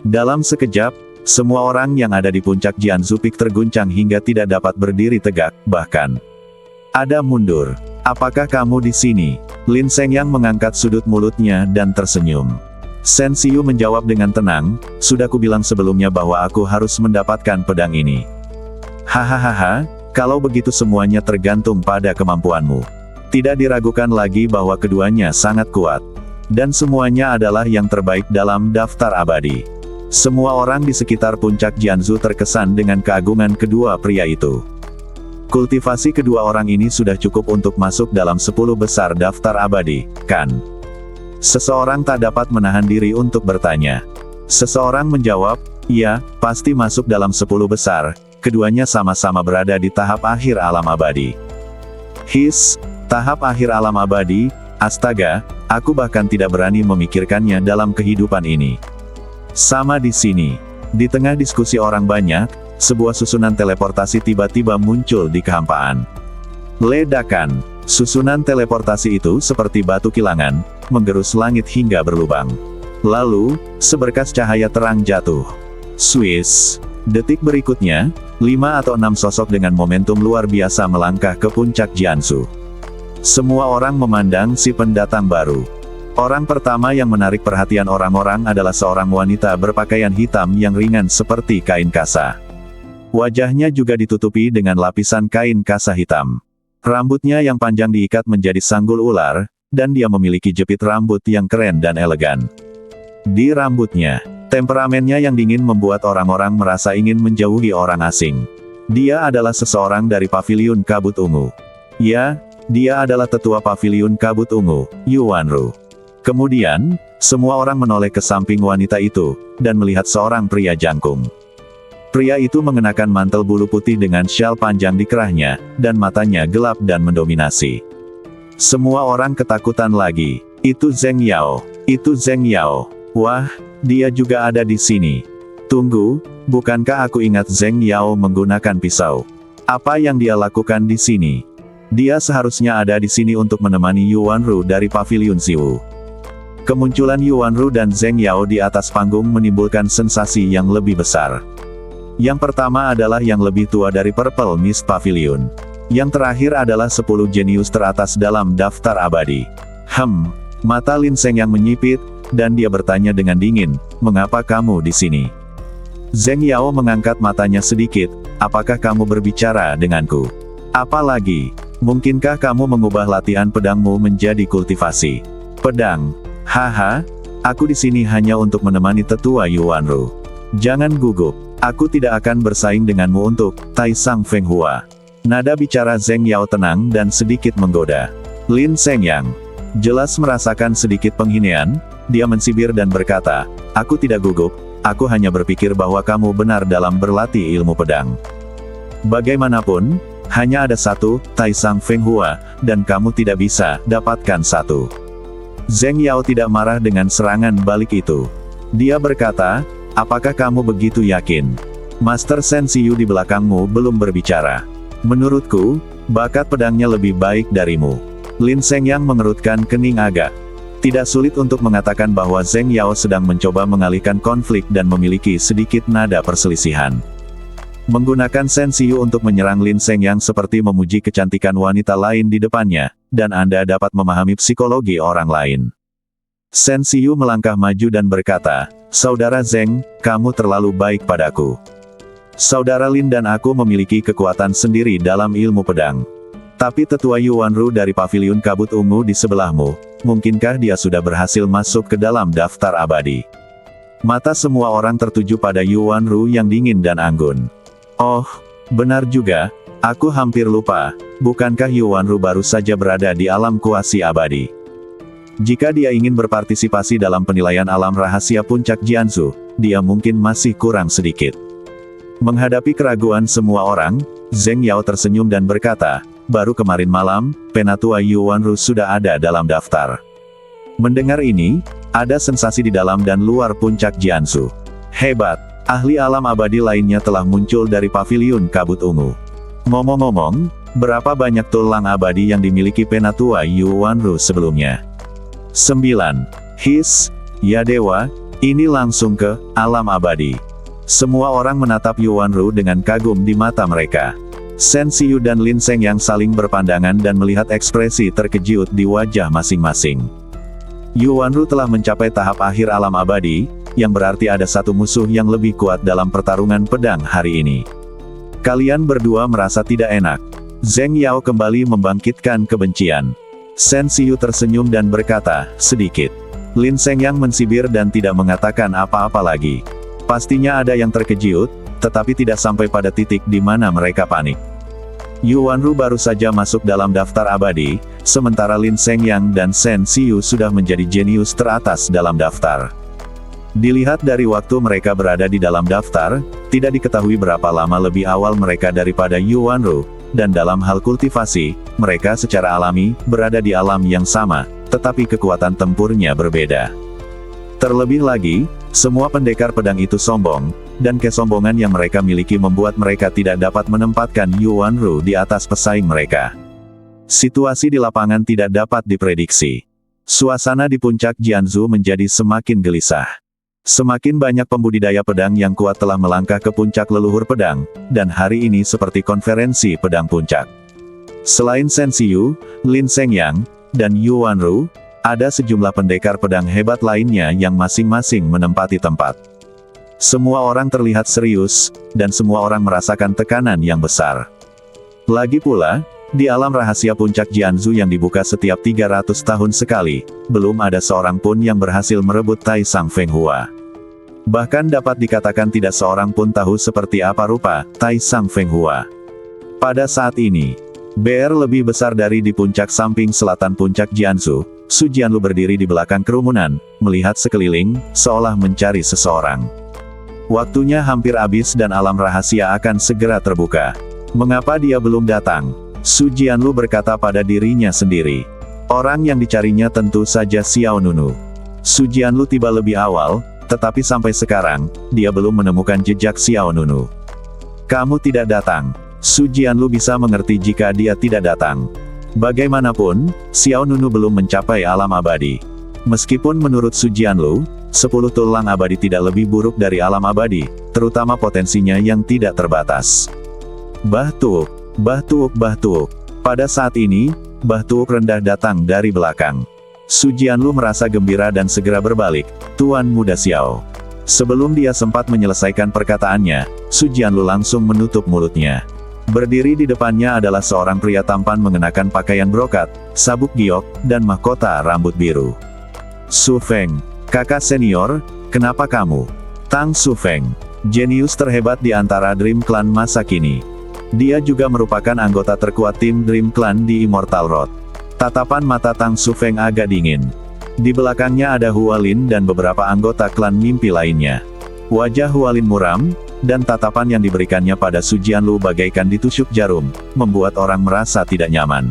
Dalam sekejap, semua orang yang ada di puncak Jianzhu Peak terguncang hingga tidak dapat berdiri tegak, bahkan ada mundur. Apakah kamu di sini? Lin Shengyang mengangkat sudut mulutnya dan tersenyum. Shen Xiu menjawab dengan tenang, sudah kubilang sebelumnya bahwa aku harus mendapatkan pedang ini. Hahaha, kalau begitu semuanya tergantung pada kemampuanmu. Tidak diragukan lagi bahwa keduanya sangat kuat. Dan semuanya adalah yang terbaik dalam daftar abadi. Semua orang di sekitar puncak Jianzhu terkesan dengan keagungan kedua pria itu. Kultivasi kedua orang ini sudah cukup untuk masuk dalam 10 besar daftar abadi, kan? Seseorang tak dapat menahan diri untuk bertanya. Seseorang menjawab, iya, pasti masuk dalam 10 besar, keduanya sama-sama berada di tahap akhir alam abadi. Tahap akhir alam abadi, astaga, aku bahkan tidak berani memikirkannya dalam kehidupan ini. Sama di sini. Di tengah diskusi orang banyak, sebuah susunan teleportasi tiba-tiba muncul di kehampaan. Ledakan. Susunan teleportasi itu seperti batu kilangan, menggerus langit hingga berlubang. Lalu, seberkas cahaya terang jatuh. Swiss. Detik berikutnya, 5 atau 6 sosok dengan momentum luar biasa melangkah ke puncak Jianzhu. Semua orang memandang si pendatang baru. Orang pertama yang menarik perhatian orang-orang adalah seorang wanita berpakaian hitam yang ringan seperti kain kasa. Wajahnya juga ditutupi dengan lapisan kain kasa hitam. Rambutnya yang panjang diikat menjadi sanggul ular, dan dia memiliki jepit rambut yang keren dan elegan. Di rambutnya, temperamennya yang dingin membuat orang-orang merasa ingin menjauhi orang asing. Dia adalah seseorang dari Paviliun Kabut Ungu. Ya, dia adalah tetua Paviliun Kabut Ungu, Yuanru. Kemudian, semua orang menoleh ke samping wanita itu, dan melihat seorang pria jangkung. Pria itu mengenakan mantel bulu putih dengan syal panjang di kerahnya, dan matanya gelap dan mendominasi. Semua orang ketakutan lagi. Itu Zheng Yao. Itu Zheng Yao. Wah, dia juga ada di sini. Tunggu, bukankah aku ingat Zheng Yao menggunakan pisau? Apa yang dia lakukan di sini? Dia seharusnya ada di sini untuk menemani Yuanru dari Paviliun Ziwu. Kemunculan Yuanru dan Zheng Yao di atas panggung menimbulkan sensasi yang lebih besar. Yang pertama adalah yang lebih tua dari Purple Mist Pavilion. Yang terakhir adalah 10 jenius teratas dalam daftar abadi. Mata Lin Shengyang menyipit, dan dia bertanya dengan dingin, mengapa kamu di sini? Zheng Yao mengangkat matanya sedikit, apakah kamu berbicara denganku? Apalagi, mungkinkah kamu mengubah latihan pedangmu menjadi kultivasi pedang? Haha, aku di sini hanya untuk menemani tetua Yuanru. Jangan gugup, aku tidak akan bersaing denganmu untuk Taisang Feng Hua. Nada bicara Zheng Yao tenang dan sedikit menggoda. Lin Shengyang jelas merasakan sedikit penghinaan, dia mensibir dan berkata, aku tidak gugup, aku hanya berpikir bahwa kamu benar dalam berlatih ilmu pedang. Bagaimanapun, hanya ada satu, Taisang Feng Hua, dan kamu tidak bisa dapatkan satu. Zheng Yao tidak marah dengan serangan balik itu. Dia berkata, apakah kamu begitu yakin? Master Shen Xiu di belakangmu belum berbicara. Menurutku, bakat pedangnya lebih baik darimu. Lin Shengyang mengerutkan kening agak. Tidak sulit untuk mengatakan bahwa Zheng Yao sedang mencoba mengalihkan konflik dan memiliki sedikit nada perselisihan. Menggunakan Shen Xiu untuk menyerang Lin Shengyang seperti memuji kecantikan wanita lain di depannya, dan Anda dapat memahami psikologi orang lain. Shen Xiu melangkah maju dan berkata, Saudara Zheng, kamu terlalu baik padaku. Saudara Lin dan aku memiliki kekuatan sendiri dalam ilmu pedang. Tapi tetua Yuanru dari Paviliun Kabut Ungu di sebelahmu, mungkinkah dia sudah berhasil masuk ke dalam daftar abadi? Mata semua orang tertuju pada Yuanru yang dingin dan anggun. Oh, benar juga, aku hampir lupa, bukankah Yuanru baru saja berada di alam kuasi abadi? Jika dia ingin berpartisipasi dalam penilaian alam rahasia puncak Jianzhu, dia mungkin masih kurang sedikit. Menghadapi keraguan semua orang, Zheng Yao tersenyum dan berkata, baru kemarin malam, penatua Yuanru sudah ada dalam daftar. Mendengar ini, ada sensasi di dalam dan luar puncak Jianzhu. Hebat, ahli alam abadi lainnya telah muncul dari Paviliun Kabut Ungu. Ngomong-ngomong, Berapa banyak tulang abadi yang dimiliki penatua Yuanru sebelumnya? 9. His, ya dewa, ini langsung ke alam abadi. Semua orang menatap Yuanru dengan kagum di mata mereka. Shen Xiyu dan Lin Seng yang saling berpandangan dan melihat ekspresi terkejut di wajah masing-masing. Yuanru telah mencapai tahap akhir alam abadi, yang berarti ada satu musuh yang lebih kuat dalam pertarungan pedang hari ini. Kalian berdua merasa tidak enak. Zheng Yao kembali membangkitkan kebencian. Shen Xiyu tersenyum dan berkata, sedikit. Lin Seng yang mensibir dan tidak mengatakan apa-apa lagi. Pastinya ada yang terkejut, tetapi tidak sampai pada titik di mana mereka panik. Yuanru baru saja masuk dalam daftar abadi, sementara Lin Seng Yang dan Shen Xiyu sudah menjadi jenius teratas dalam daftar. Dilihat dari waktu mereka berada di dalam daftar, tidak diketahui berapa lama lebih awal mereka daripada Yuanru, dan dalam hal kultivasi, mereka secara alami, berada di alam yang sama, tetapi kekuatan tempurnya berbeda. Terlebih lagi, semua pendekar pedang itu sombong, dan kesombongan yang mereka miliki membuat mereka tidak dapat menempatkan Yuanru di atas pesaing mereka. Situasi di lapangan tidak dapat diprediksi. Suasana di puncak Jianzhou menjadi semakin gelisah. Semakin banyak pembudidaya pedang yang kuat telah melangkah ke puncak leluhur pedang, dan hari ini seperti konferensi pedang puncak. Selain Shen Xiyu, Lin Seng Yang, dan Yuanru, ada sejumlah pendekar pedang hebat lainnya yang masing-masing menempati tempat. Semua orang terlihat serius, dan semua orang merasakan tekanan yang besar. Lagi pula, di alam rahasia puncak Jianzhou yang dibuka setiap 300 tahun sekali, belum ada seorang pun yang berhasil merebut Taisang Feng Hua. Bahkan dapat dikatakan tidak seorang pun tahu seperti apa rupa Taisang Feng Hua. Pada saat ini, BR lebih besar dari di puncak samping selatan puncak Jianzhou. Su Jianlu berdiri di belakang kerumunan, melihat sekeliling, seolah mencari seseorang. Waktunya hampir habis dan alam rahasia akan segera terbuka. Mengapa dia belum datang? Su Jianlu berkata pada dirinya sendiri. Orang yang dicarinya tentu saja Xiao Nunu. Su Jianlu tiba lebih awal, tetapi sampai sekarang, dia belum menemukan jejak Xiao Nunu. Kamu tidak datang. Su Jianlu bisa mengerti jika dia tidak datang. Bagaimanapun, Xiao Nunu belum mencapai alam abadi. Meskipun menurut Su Jianlu, 10 tulang abadi tidak lebih buruk dari alam abadi, terutama potensinya yang tidak terbatas. Bah Tuuk, Bah Tuuk, Bah Tuuk. Pada saat ini, Bah Tuuk rendah datang dari belakang. Su Jianlu merasa gembira dan segera berbalik, Tuan Muda Xiao. Sebelum dia sempat menyelesaikan perkataannya, Su Jianlu langsung menutup mulutnya. Berdiri di depannya adalah seorang pria tampan mengenakan pakaian brokat, sabuk giok, dan mahkota rambut biru. Su Feng, kakak senior, kenapa kamu? Tang Su Feng, jenius terhebat di antara Dream Clan masa kini. Dia juga merupakan anggota terkuat tim Dream Clan di Immortal Road. Tatapan mata Tang Su Feng agak dingin. Di belakangnya ada Hualin dan beberapa anggota klan mimpi lainnya. Wajah Hualin muram, dan tatapan yang diberikannya pada Su Jianlu bagaikan ditusuk jarum, membuat orang merasa tidak nyaman.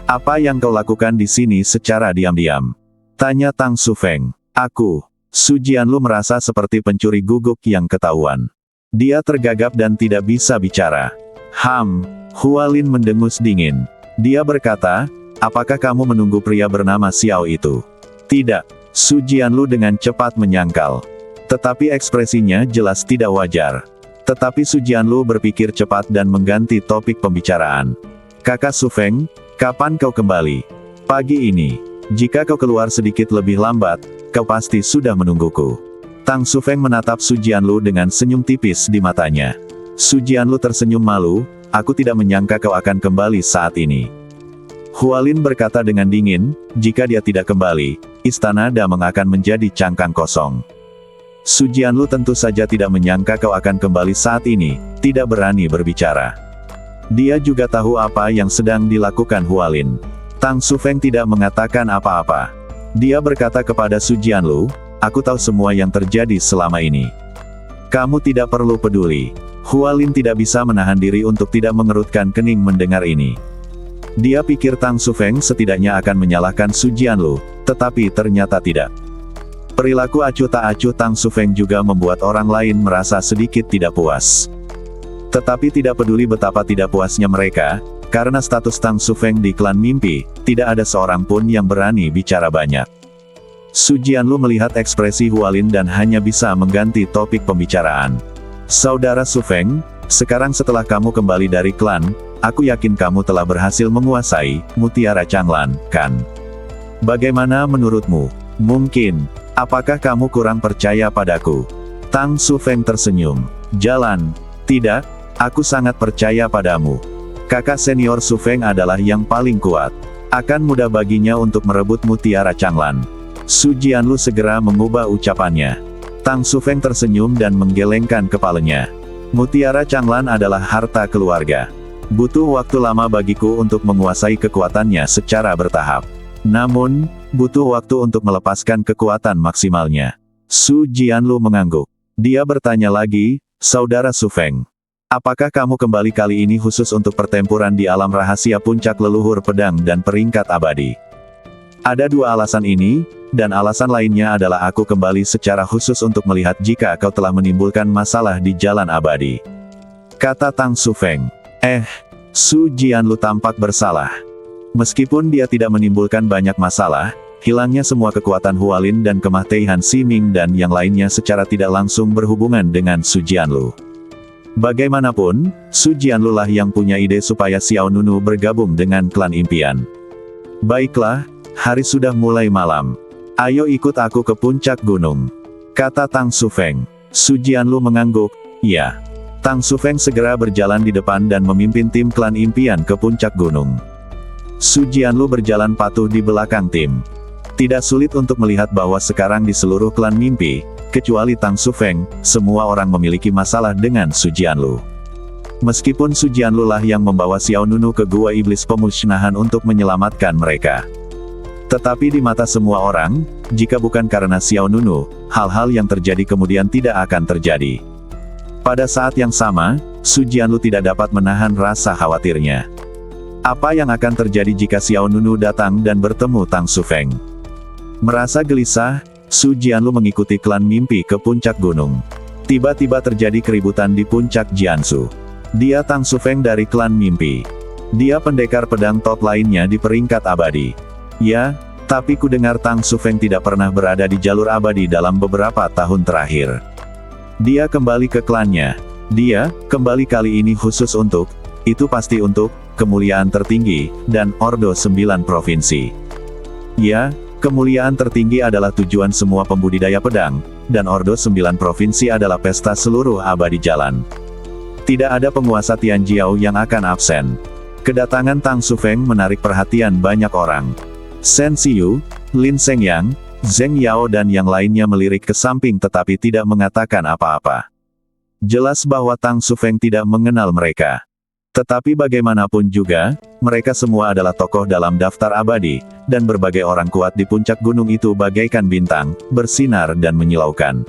Apa yang kau lakukan di sini secara diam-diam? Tanya Tang Su Feng. Aku. Su Jianlu merasa seperti pencuri guguk yang ketahuan. Dia tergagap dan tidak bisa bicara. Hualin mendengus dingin. Dia berkata, apakah kamu menunggu pria bernama Xiao itu? Tidak. Su Jianlu dengan cepat menyangkal. Tetapi ekspresinya jelas tidak wajar. Tetapi Su Jianlu berpikir cepat dan mengganti topik pembicaraan. Kakak Su Feng, kapan kau kembali? Pagi ini. Jika kau keluar sedikit lebih lambat, kau pasti sudah menungguku. Tang Su Feng menatap Su Jianlu dengan senyum tipis di matanya. Su Jianlu tersenyum malu, aku tidak menyangka kau akan kembali saat ini. Hualin berkata dengan dingin, jika dia tidak kembali, istana Dameng akan menjadi cangkang kosong. Su Jianlu tentu saja tidak menyangka kau akan kembali saat ini, tidak berani berbicara. Dia juga tahu apa yang sedang dilakukan Hualin. Tang Su Feng tidak mengatakan apa-apa. Dia berkata kepada Su Jianlu, aku tahu semua yang terjadi selama ini. Kamu tidak perlu peduli. Hualin tidak bisa menahan diri untuk tidak mengerutkan kening mendengar ini. Dia pikir Tang Su Feng setidaknya akan menyalahkan Su Jianlu, tetapi ternyata tidak. Perilaku acuh tak acuh Tang Su Feng juga membuat orang lain merasa sedikit tidak puas. Tetapi tidak peduli betapa tidak puasnya mereka, Karena status Tang Sufeng di klan mimpi, tidak ada seorang pun yang berani bicara banyak. Su Jianlu melihat ekspresi Hualin dan hanya bisa mengganti topik pembicaraan. Saudara Sufeng, sekarang setelah kamu kembali dari klan, aku yakin kamu telah berhasil menguasai Mutiara Changlan, kan? Bagaimana menurutmu? Mungkin, apakah kamu kurang percaya padaku? Tang Sufeng tersenyum. Jalan. Tidak, aku sangat percaya padamu. Kakak senior Sufeng adalah yang paling kuat. Akan mudah baginya untuk merebut Mutiara Changlan. Su Jianlu segera mengubah ucapannya. Tang Sufeng tersenyum dan menggelengkan kepalanya. Mutiara Changlan adalah harta keluarga. Butuh waktu lama bagiku untuk menguasai kekuatannya secara bertahap. Namun, butuh waktu untuk melepaskan kekuatan maksimalnya. Su Jianlu mengangguk. Dia bertanya lagi, Saudara Sufeng. Apakah kamu kembali kali ini khusus untuk pertempuran di alam rahasia puncak leluhur pedang dan peringkat abadi? Ada dua alasan ini, dan alasan lainnya adalah aku kembali secara khusus untuk melihat jika kau telah menimbulkan masalah di jalan abadi. Kata Tang Sufeng. Su Jianlu tampak bersalah. Meskipun dia tidak menimbulkan banyak masalah, hilangnya semua kekuatan Hualin dan kemah Teihan Siming dan yang lainnya secara tidak langsung berhubungan dengan Su Jianlu. Bagaimanapun, Su Jianlu lah yang punya ide supaya Xiao Nunu bergabung dengan klan impian. Baiklah, hari sudah mulai malam. Ayo ikut aku ke puncak gunung. Kata Tang Sufeng. Su Jianlu mengangguk, ya. Tang Sufeng segera berjalan di depan dan memimpin tim klan impian ke puncak gunung. Su Jianlu berjalan patuh di belakang tim. Tidak sulit untuk melihat bahwa sekarang di seluruh klan mimpi, kecuali Tang Sufeng, semua orang memiliki masalah dengan Su Jianlu. Meskipun Su Jianlu lah yang membawa Xiao Nunu ke gua iblis pemusnahan untuk menyelamatkan mereka. Tetapi di mata semua orang, jika bukan karena Xiao Nunu, hal-hal yang terjadi kemudian tidak akan terjadi. Pada saat yang sama, Su Jianlu tidak dapat menahan rasa khawatirnya. Apa yang akan terjadi jika Xiao Nunu datang dan bertemu Tang Sufeng? Merasa gelisah, Su Jianlu mengikuti klan mimpi ke puncak gunung. Tiba-tiba terjadi keributan di puncak Jiansu. Dia Tang Sufeng dari klan mimpi. Dia pendekar pedang top lainnya di peringkat abadi. Ya, tapi ku dengar Tang Sufeng tidak pernah berada di jalur abadi dalam beberapa tahun terakhir. Dia kembali ke klannya. Dia, kembali kali ini khusus untuk, itu pasti untuk, kemuliaan tertinggi, dan Ordo 9 Provinsi. Ya, kemuliaan tertinggi adalah tujuan semua pembudidaya pedang, dan Ordo 9 Provinsi adalah pesta seluruh abadi jalan. Tidak ada penguasa Tianjiao yang akan absen. Kedatangan Tang Sufeng menarik perhatian banyak orang. Shen Xiu, Lin Shengyang, Zheng Yao dan yang lainnya melirik ke samping tetapi tidak mengatakan apa-apa. Jelas bahwa Tang Sufeng tidak mengenal mereka. Tetapi bagaimanapun juga, mereka semua adalah tokoh dalam daftar abadi, dan berbagai orang kuat di puncak gunung itu bagaikan bintang, bersinar dan menyilaukan.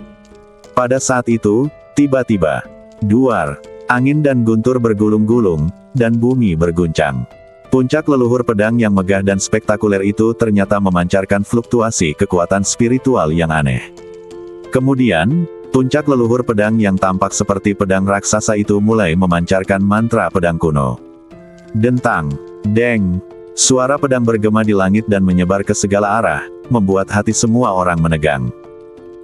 Pada saat itu, tiba-tiba, duar, angin dan guntur bergulung-gulung, dan bumi berguncang. Puncak leluhur pedang yang megah dan spektakuler itu ternyata memancarkan fluktuasi kekuatan spiritual yang aneh. Kemudian, puncak leluhur pedang yang tampak seperti pedang raksasa itu mulai memancarkan mantra pedang kuno. Dentang, deng, suara pedang bergema di langit dan menyebar ke segala arah, membuat hati semua orang menegang.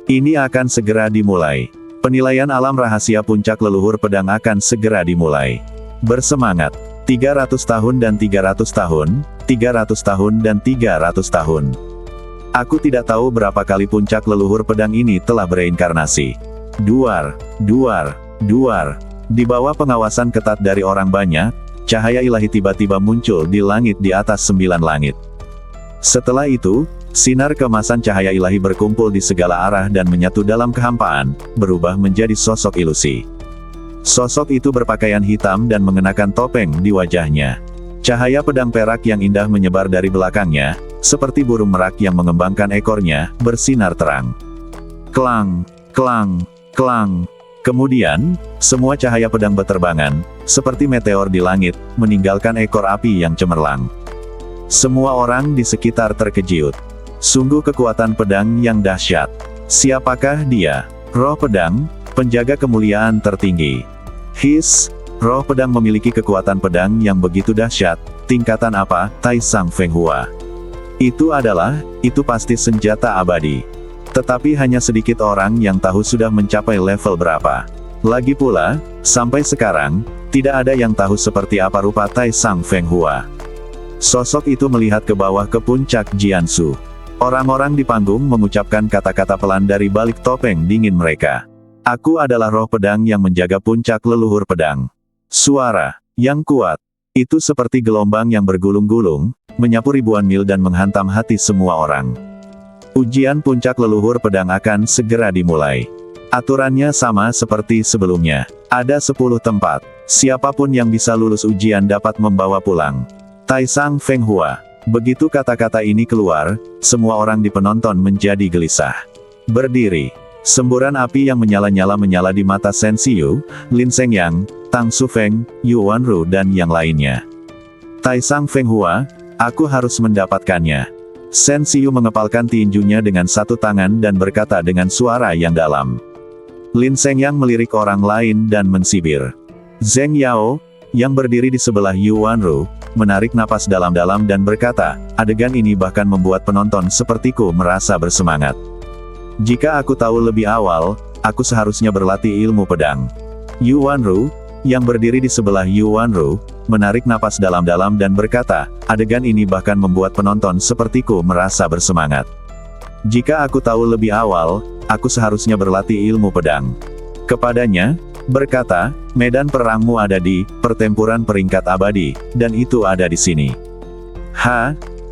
Ini akan segera dimulai. Penilaian alam rahasia puncak leluhur pedang akan segera dimulai. Bersemangat. 300 tahun dan 300 tahun, 300 tahun dan 300 tahun. Aku tidak tahu berapa kali puncak leluhur pedang ini telah bereinkarnasi. Duar, duar, duar. Di bawah pengawasan ketat dari orang banyak, cahaya ilahi tiba-tiba muncul di langit di atas 9 langit. Setelah itu, sinar kemasan cahaya ilahi berkumpul di segala arah dan menyatu dalam kehampaan, berubah menjadi sosok ilusi. Sosok itu berpakaian hitam dan mengenakan topeng di wajahnya. Cahaya pedang perak yang indah menyebar dari belakangnya, seperti burung merak yang mengembangkan ekornya, bersinar terang. Klang, klang, klang. Kemudian, semua cahaya pedang beterbangan, seperti meteor di langit, meninggalkan ekor api yang cemerlang. Semua orang di sekitar terkejut. Sungguh kekuatan pedang yang dahsyat. Siapakah dia? Roh pedang, penjaga kemuliaan tertinggi. Roh pedang memiliki kekuatan pedang yang begitu dahsyat. Tingkatan apa, Taisang Feng Hua? Itu pasti senjata abadi. Tetapi hanya sedikit orang yang tahu sudah mencapai level berapa. Lagi pula, sampai sekarang, tidak ada yang tahu seperti apa rupa Taisang Feng Hua. Sosok itu melihat ke bawah ke puncak Jiansu. Orang-orang di panggung mengucapkan kata-kata pelan dari balik topeng dingin mereka. Aku adalah roh pedang yang menjaga puncak leluhur pedang. Suara yang kuat, itu seperti gelombang yang bergulung-gulung, menyapu ribuan mil dan menghantam hati semua orang. Ujian puncak leluhur pedang akan segera dimulai. Aturannya sama seperti sebelumnya. Ada 10 tempat. Siapapun yang bisa lulus ujian dapat membawa pulang. Taisang Feng Hua. Begitu kata-kata ini keluar, semua orang di penonton menjadi gelisah. Berdiri. Semburan api yang menyala-nyala menyala di mata Shen Xiyu, Lin Shengyang, Tang Xufeng, Yu Wanru dan yang lainnya. Taisang Feng Hua, aku harus mendapatkannya. Shen Xiyu mengepalkan tinjunya dengan satu tangan dan berkata dengan suara yang dalam. Lin Shengyang melirik orang lain dan mensibir. Zheng Yao, yang berdiri di sebelah Yu Wanru, menarik napas dalam-dalam dan berkata, adegan ini bahkan membuat penonton sepertiku merasa bersemangat. Jika aku tahu lebih awal, aku seharusnya berlatih ilmu pedang. Yu Wanru, yang berdiri di sebelah Yu Wanru, menarik napas dalam-dalam dan berkata, adegan ini bahkan membuat penonton sepertiku merasa bersemangat. Jika aku tahu lebih awal, aku seharusnya berlatih ilmu pedang. Kepadanya, berkata, medan perangmu ada di pertempuran peringkat abadi, dan itu ada di sini.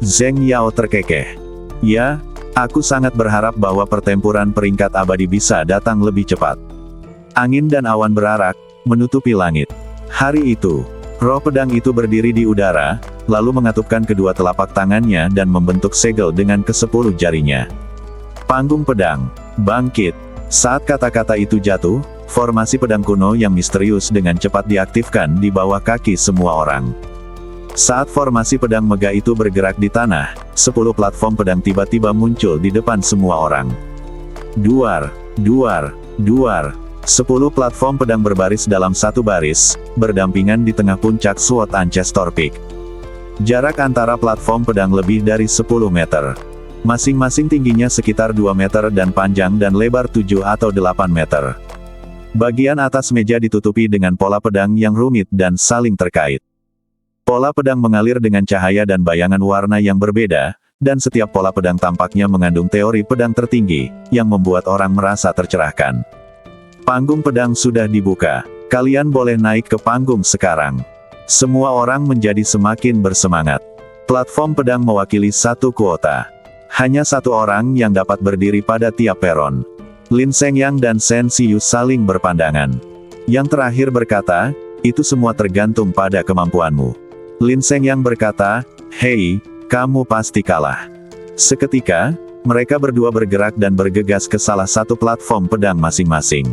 Zheng Yao terkekeh. Ya, aku sangat berharap bahwa pertempuran peringkat abadi bisa datang lebih cepat. Angin dan awan berarak, menutupi langit. Hari itu, roh pedang itu berdiri di udara, lalu mengatupkan kedua telapak tangannya dan membentuk segel dengan ke-10 jarinya. Panggung pedang, bangkit. Saat kata-kata itu jatuh, formasi pedang kuno yang misterius dengan cepat diaktifkan di bawah kaki semua orang. Saat formasi pedang megah itu bergerak di tanah, 10 platform pedang tiba-tiba muncul di depan semua orang. Duar, duar, duar. 10 platform pedang berbaris dalam satu baris, berdampingan di tengah puncak Sword Ancestor Peak. Jarak antara platform pedang lebih dari 10 meter. Masing-masing tingginya sekitar 2 meter dan panjang dan lebar 7 atau 8 meter. Bagian atas meja ditutupi dengan pola pedang yang rumit dan saling terkait. Pola pedang mengalir dengan cahaya dan bayangan warna yang berbeda, dan setiap pola pedang tampaknya mengandung teori pedang tertinggi, yang membuat orang merasa tercerahkan. Panggung pedang sudah dibuka. Kalian boleh naik ke panggung sekarang. Semua orang menjadi semakin bersemangat. Platform pedang mewakili satu kuota. Hanya satu orang yang dapat berdiri pada tiap peron. Lin Shengyang dan Shen Xiyu saling berpandangan. Yang terakhir berkata, itu semua tergantung pada kemampuanmu. Lin Shengyang berkata, hei, kamu pasti kalah. Seketika, mereka berdua bergerak dan bergegas ke salah satu platform pedang masing-masing.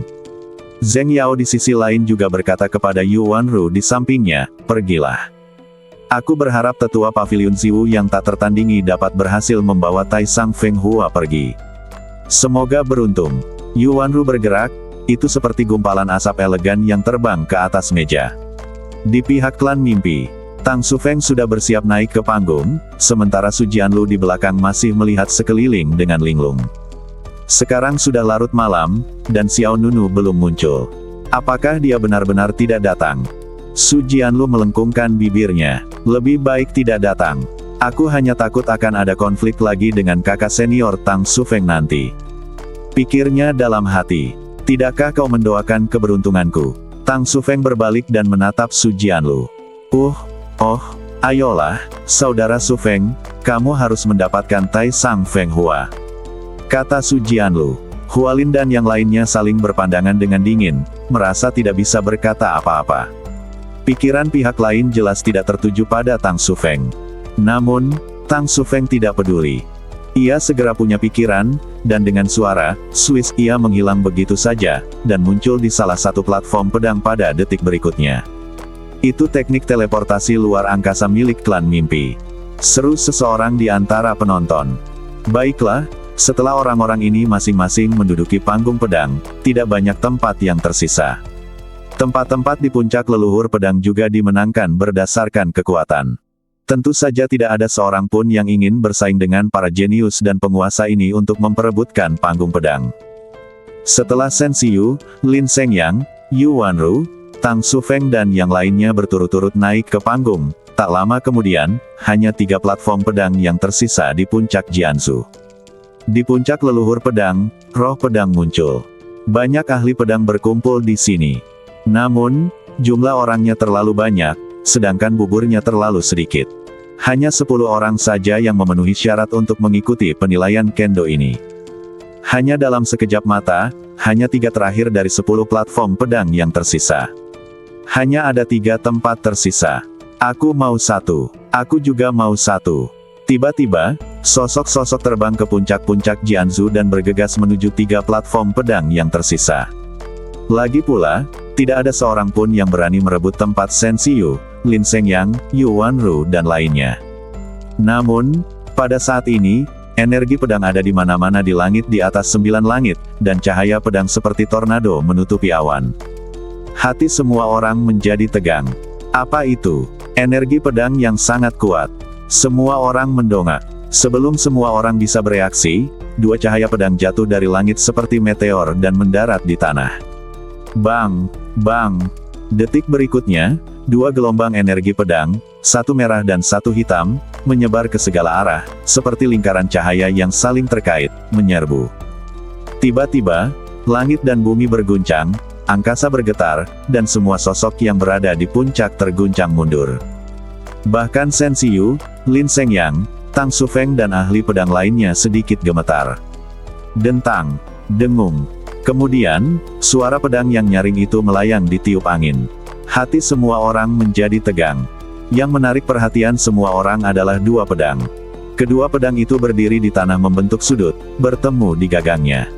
Zheng Yao di sisi lain juga berkata kepada Yu Wanru di sampingnya, pergilah. Aku berharap tetua Pavilion Ziwu yang tak tertandingi dapat berhasil membawa Taisang Feng Hua pergi. Semoga beruntung. Yu Wanru bergerak, itu seperti gumpalan asap elegan yang terbang ke atas meja. Di pihak klan mimpi, Tang Xufeng sudah bersiap naik ke panggung, sementara Su Jianlu di belakang masih melihat sekeliling dengan linglung. Sekarang sudah larut malam, dan Xiao Nunu belum muncul. Apakah dia benar-benar tidak datang? Su Jianlu melengkungkan bibirnya. Lebih baik tidak datang. Aku hanya takut akan ada konflik lagi dengan kakak senior Tang Xufeng nanti. Pikirnya dalam hati. Tidakkah kau mendoakan keberuntunganku? Tang Xufeng berbalik dan menatap Su Jianlu. Ayolah, saudara Xufeng, kamu harus mendapatkan Taisang Feng Hua. Kata Su Jianlu. Hualin dan yang lainnya saling berpandangan dengan dingin, merasa tidak bisa berkata apa-apa. Pikiran pihak lain jelas tidak tertuju pada Tang Xufeng. Namun, Tang Xufeng tidak peduli. Ia segera punya pikiran, dan dengan suara Swiss ia menghilang begitu saja, dan muncul di salah satu platform pedang pada detik berikutnya. Itu teknik teleportasi luar angkasa milik klan mimpi. Seru seseorang di antara penonton. Baiklah, setelah orang-orang ini masing-masing menduduki panggung pedang, tidak banyak tempat yang tersisa. Tempat-tempat di puncak leluhur pedang juga dimenangkan berdasarkan kekuatan. Tentu saja tidak ada seorang pun yang ingin bersaing dengan para jenius dan penguasa ini untuk memperebutkan panggung pedang. Setelah Shen Xiyu, Lin Shengyang, Yu Wanru, Tang Xufeng dan yang lainnya berturut-turut naik ke panggung, tak lama kemudian, hanya 3 platform pedang yang tersisa di puncak Jianzhu. Di puncak leluhur pedang, roh pedang muncul. Banyak ahli pedang berkumpul di sini. Namun, jumlah orangnya terlalu banyak, sedangkan buburnya terlalu sedikit. Hanya 10 orang saja yang memenuhi syarat untuk mengikuti penilaian kendo ini. Hanya dalam sekejap mata, hanya 3 terakhir dari 10 platform pedang yang tersisa. Hanya ada 3 tempat tersisa. Aku mau 1. Aku juga mau 1. Tiba-tiba, sosok-sosok terbang ke puncak-puncak Jianzhu dan bergegas menuju 3 platform pedang yang tersisa. Lagi pula, tidak ada seorang pun yang berani merebut tempat Shen Xiyu, Lin Shengyang, Yu Wanru dan lainnya. Namun, pada saat ini, energi pedang ada di mana-mana di langit di atas 9 langit, dan cahaya pedang seperti tornado menutupi awan. Hati semua orang menjadi tegang. Apa itu? Energi pedang yang sangat kuat. Semua orang mendongak. Sebelum semua orang bisa bereaksi, 2 cahaya pedang jatuh dari langit seperti meteor dan mendarat di tanah. Bang! Bang! Detik berikutnya, 2 gelombang energi pedang, 1 merah dan 1 hitam, menyebar ke segala arah, seperti lingkaran cahaya yang saling terkait, menyerbu. Tiba-tiba, langit dan bumi berguncang, angkasa bergetar, dan semua sosok yang berada di puncak terguncang mundur. Bahkan Shen Xiyu, Lin Shengyang, Tang Xufeng dan ahli pedang lainnya sedikit gemetar. Dentang! Dengung! Kemudian, suara pedang yang nyaring itu melayang di tiup angin. Hati semua orang menjadi tegang. Yang menarik perhatian semua orang adalah 2 pedang. Kedua pedang itu berdiri di tanah membentuk sudut, bertemu di gagangnya.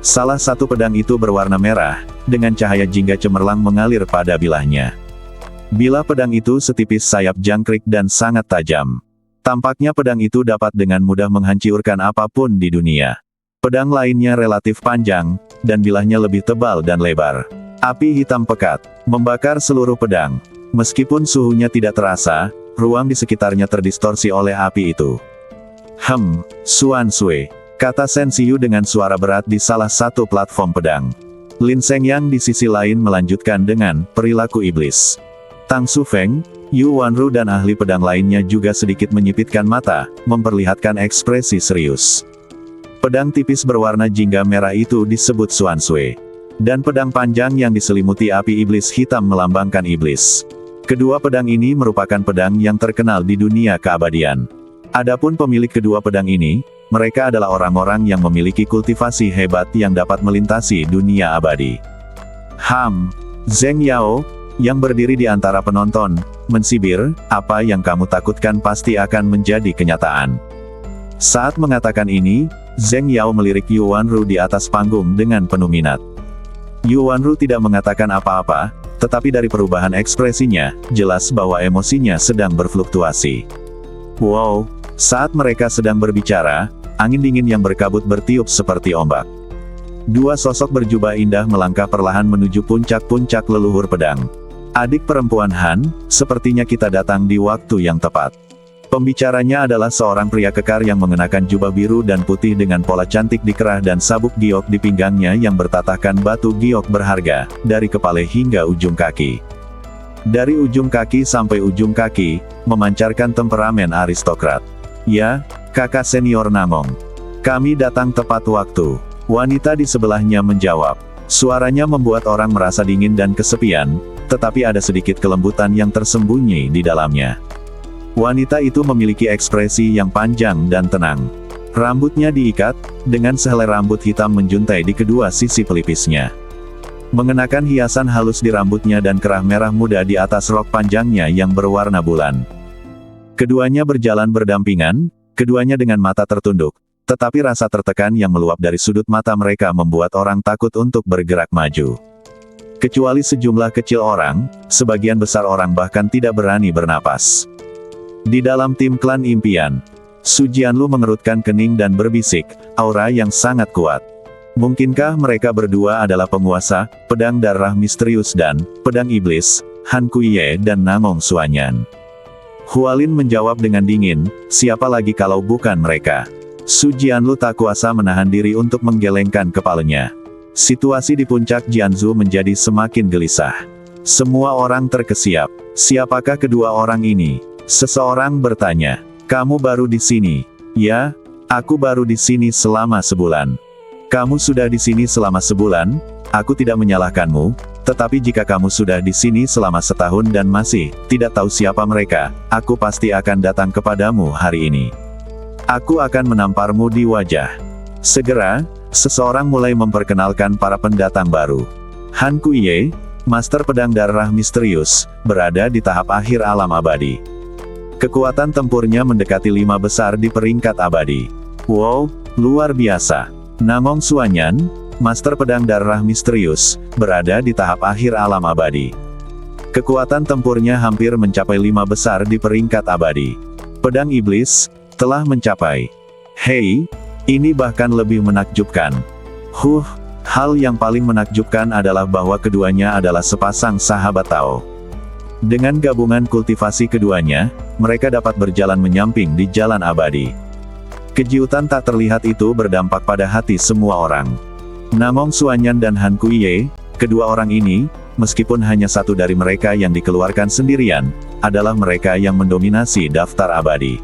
Salah satu pedang itu berwarna merah, dengan cahaya jingga cemerlang mengalir pada bilahnya. Bilah pedang itu setipis sayap jangkrik dan sangat tajam. Tampaknya pedang itu dapat dengan mudah menghancurkan apapun di dunia. Pedang lainnya relatif panjang, dan bilahnya lebih tebal dan lebar. Api hitam pekat, membakar seluruh pedang. Meskipun suhunya tidak terasa, ruang di sekitarnya terdistorsi oleh api itu. Xuan Sui, kata Shen Xiyu dengan suara berat di salah satu platform pedang. Lin Shengyang di sisi lain melanjutkan dengan perilaku iblis. Tang Xufeng, Yu Wanru dan ahli pedang lainnya juga sedikit menyipitkan mata, memperlihatkan ekspresi serius. Pedang tipis berwarna jingga merah itu disebut Xuan Sui. Dan pedang panjang yang diselimuti api iblis hitam melambangkan iblis. Kedua pedang ini merupakan pedang yang terkenal di dunia keabadian. Adapun pemilik kedua pedang ini, mereka adalah orang-orang yang memiliki kultivasi hebat yang dapat melintasi dunia abadi. Zheng Yao, yang berdiri di antara penonton, mensibir, apa yang kamu takutkan pasti akan menjadi kenyataan. Saat mengatakan ini, Zheng Yao melirik Yu Wanru di atas panggung dengan penuh minat. Yu Wanru tidak mengatakan apa-apa, tetapi dari perubahan ekspresinya, jelas bahwa emosinya sedang berfluktuasi. Wow, saat mereka sedang berbicara, angin dingin yang berkabut bertiup seperti ombak. 2 sosok berjubah indah melangkah perlahan menuju puncak-puncak leluhur pedang. Adik perempuan Han, sepertinya kita datang di waktu yang tepat. Pembicaranya adalah seorang pria kekar yang mengenakan jubah biru dan putih dengan pola cantik di kerah dan sabuk giok di pinggangnya yang bertatahkan batu giok berharga, dari kepala hingga ujung kaki. Dari ujung kaki sampai ujung kaki, memancarkan temperamen aristokrat. Ya, kakak senior Namong. Kami datang tepat waktu. Wanita di sebelahnya menjawab. Suaranya membuat orang merasa dingin dan kesepian, tetapi ada sedikit kelembutan yang tersembunyi di dalamnya. Wanita itu memiliki ekspresi yang panjang dan tenang. Rambutnya diikat, dengan sehelai rambut hitam menjuntai di kedua sisi pelipisnya. Mengenakan hiasan halus di rambutnya dan kerah merah muda di atas rok panjangnya yang berwarna bulan. Keduanya berjalan berdampingan, keduanya dengan mata tertunduk, tetapi rasa tertekan yang meluap dari sudut mata mereka membuat orang takut untuk bergerak maju. Kecuali sejumlah kecil orang, sebagian besar orang bahkan tidak berani bernapas. Di dalam tim klan impian, Su Jianlu mengerutkan kening dan berbisik, aura yang sangat kuat. Mungkinkah mereka berdua adalah penguasa, pedang darah misterius dan pedang iblis, Han Kuiye dan Namong Suanyan? Hualin menjawab dengan dingin, siapa lagi kalau bukan mereka? Su Jianlu tak kuasa menahan diri untuk menggelengkan kepalanya. Situasi di puncak Jianzhu menjadi semakin gelisah. Semua orang terkesiap. Siapakah kedua orang ini? Seseorang bertanya. Kamu baru di sini? Ya, aku baru di sini selama sebulan. Kamu sudah di sini selama sebulan, aku tidak menyalahkanmu, tetapi jika kamu sudah di sini selama setahun dan masih tidak tahu siapa mereka, aku pasti akan datang kepadamu hari ini. Aku akan menamparmu di wajah. Segera, seseorang mulai memperkenalkan para pendatang baru. Han Kuiye, Master Pedang Darah Misterius, berada di tahap akhir alam abadi. Kekuatan tempurnya mendekati 5 besar di peringkat abadi. Wow, luar biasa. Namong Suanyan, Master Pedang Darah Misterius, berada di tahap akhir alam abadi. Kekuatan tempurnya hampir mencapai 5 besar di peringkat abadi. Pedang Iblis, telah mencapai. Hei, ini bahkan lebih menakjubkan. Hal yang paling menakjubkan adalah bahwa keduanya adalah sepasang sahabat Tao. Dengan gabungan kultivasi keduanya, mereka dapat berjalan menyamping di jalan abadi. Kejutan tak terlihat itu berdampak pada hati semua orang. Namong Suanyan dan Han Kuiye, kedua orang ini, meskipun hanya satu dari mereka yang dikeluarkan sendirian, adalah mereka yang mendominasi daftar abadi.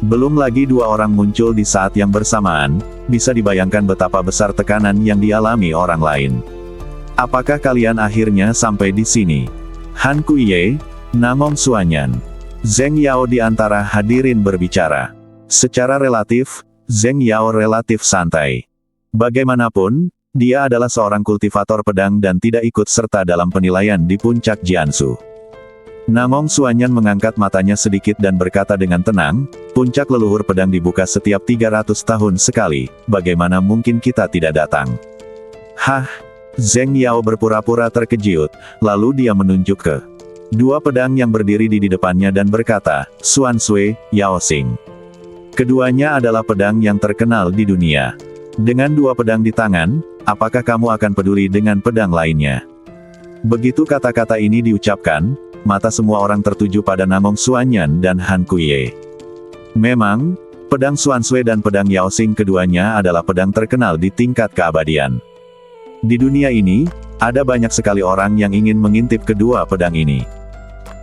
Belum lagi dua orang muncul di saat yang bersamaan, bisa dibayangkan betapa besar tekanan yang dialami orang lain. Apakah kalian akhirnya sampai di sini? Han Kuiye, Namong Suanyan, Zheng Yao di antara hadirin berbicara. Secara relatif, Zheng Yao relatif santai. Bagaimanapun, dia adalah seorang kultivator pedang dan tidak ikut serta dalam penilaian di puncak Jianzhu. Namong Suanyan mengangkat matanya sedikit dan berkata dengan tenang, puncak leluhur pedang dibuka setiap 300 tahun sekali, bagaimana mungkin kita tidak datang? Hah? Zheng Yao berpura-pura terkejut, lalu dia menunjuk ke dua pedang yang berdiri di depannya dan berkata, Xuan Sui, Yao Xing. Keduanya adalah pedang yang terkenal di dunia. Dengan dua pedang di tangan, apakah kamu akan peduli dengan pedang lainnya? Begitu kata-kata ini diucapkan, mata semua orang tertuju pada Namong Suanyan dan Han Kuiye. Memang, pedang Xuan Sui dan pedang Yao Xing keduanya adalah pedang terkenal di tingkat keabadian. Di dunia ini, ada banyak sekali orang yang ingin mengintip kedua pedang ini.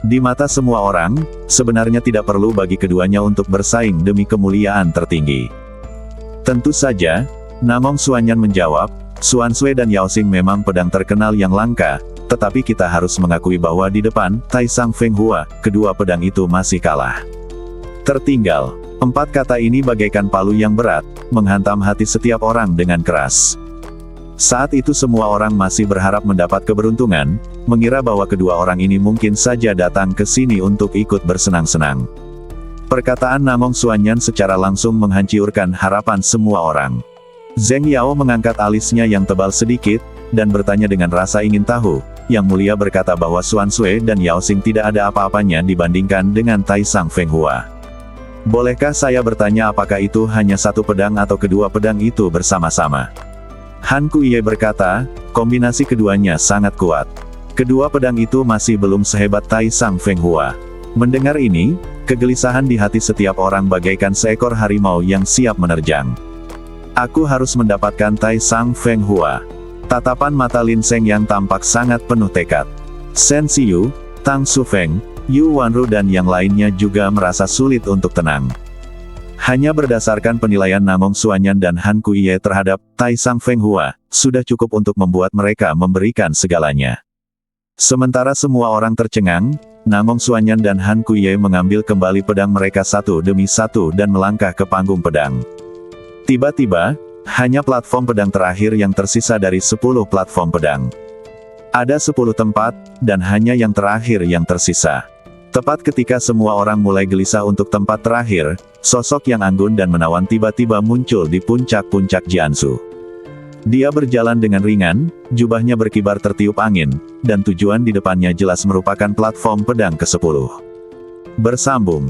Di mata semua orang, sebenarnya tidak perlu bagi keduanya untuk bersaing demi kemuliaan tertinggi. Tentu saja, Namong Suanyan menjawab, Xuan Sui dan Yao Xing memang pedang terkenal yang langka, tetapi kita harus mengakui bahwa di depan Taisang Feng Hua, kedua pedang itu masih kalah. Tertinggal. 4 kata ini bagaikan palu yang berat, menghantam hati setiap orang dengan keras. Saat itu semua orang masih berharap mendapat keberuntungan, mengira bahwa kedua orang ini mungkin saja datang ke sini untuk ikut bersenang-senang. Perkataan Namong Suanyan secara langsung menghancurkan harapan semua orang. Zheng Yao mengangkat alisnya yang tebal sedikit, dan bertanya dengan rasa ingin tahu. Yang Mulia berkata bahwa Xuan Sui dan Yao Xing tidak ada apa-apanya dibandingkan dengan Taisang Feng Hua. Bolehkah saya bertanya apakah itu hanya satu pedang atau kedua pedang itu bersama-sama? Han Kuiye berkata, kombinasi keduanya sangat kuat. Kedua pedang itu masih belum sehebat Taisang Feng Hua. Mendengar ini, kegelisahan di hati setiap orang bagaikan seekor harimau yang siap menerjang. Aku harus mendapatkan Taisang Feng Hua. Tatapan mata Lin Seng yang tampak sangat penuh tekad. Shen Xiyu, Tang Sufeng, Yu Wanru dan yang lainnya juga merasa sulit untuk tenang. Hanya berdasarkan penilaian Namong Suanyan dan Han Kuiye terhadap Taisang Feng Hua, sudah cukup untuk membuat mereka memberikan segalanya. Sementara semua orang tercengang, Namong Suanyan dan Han Kuiye mengambil kembali pedang mereka satu demi satu dan melangkah ke panggung pedang. Tiba-tiba, hanya platform pedang terakhir yang tersisa dari 10 platform pedang. Ada 10 tempat, dan hanya yang terakhir yang tersisa. Tepat ketika semua orang mulai gelisah untuk tempat terakhir, sosok yang anggun dan menawan tiba-tiba muncul di puncak-puncak Jianzhu. Dia berjalan dengan ringan, jubahnya berkibar tertiup angin, dan tujuan di depannya jelas merupakan platform pedang ke-10. Bersambung.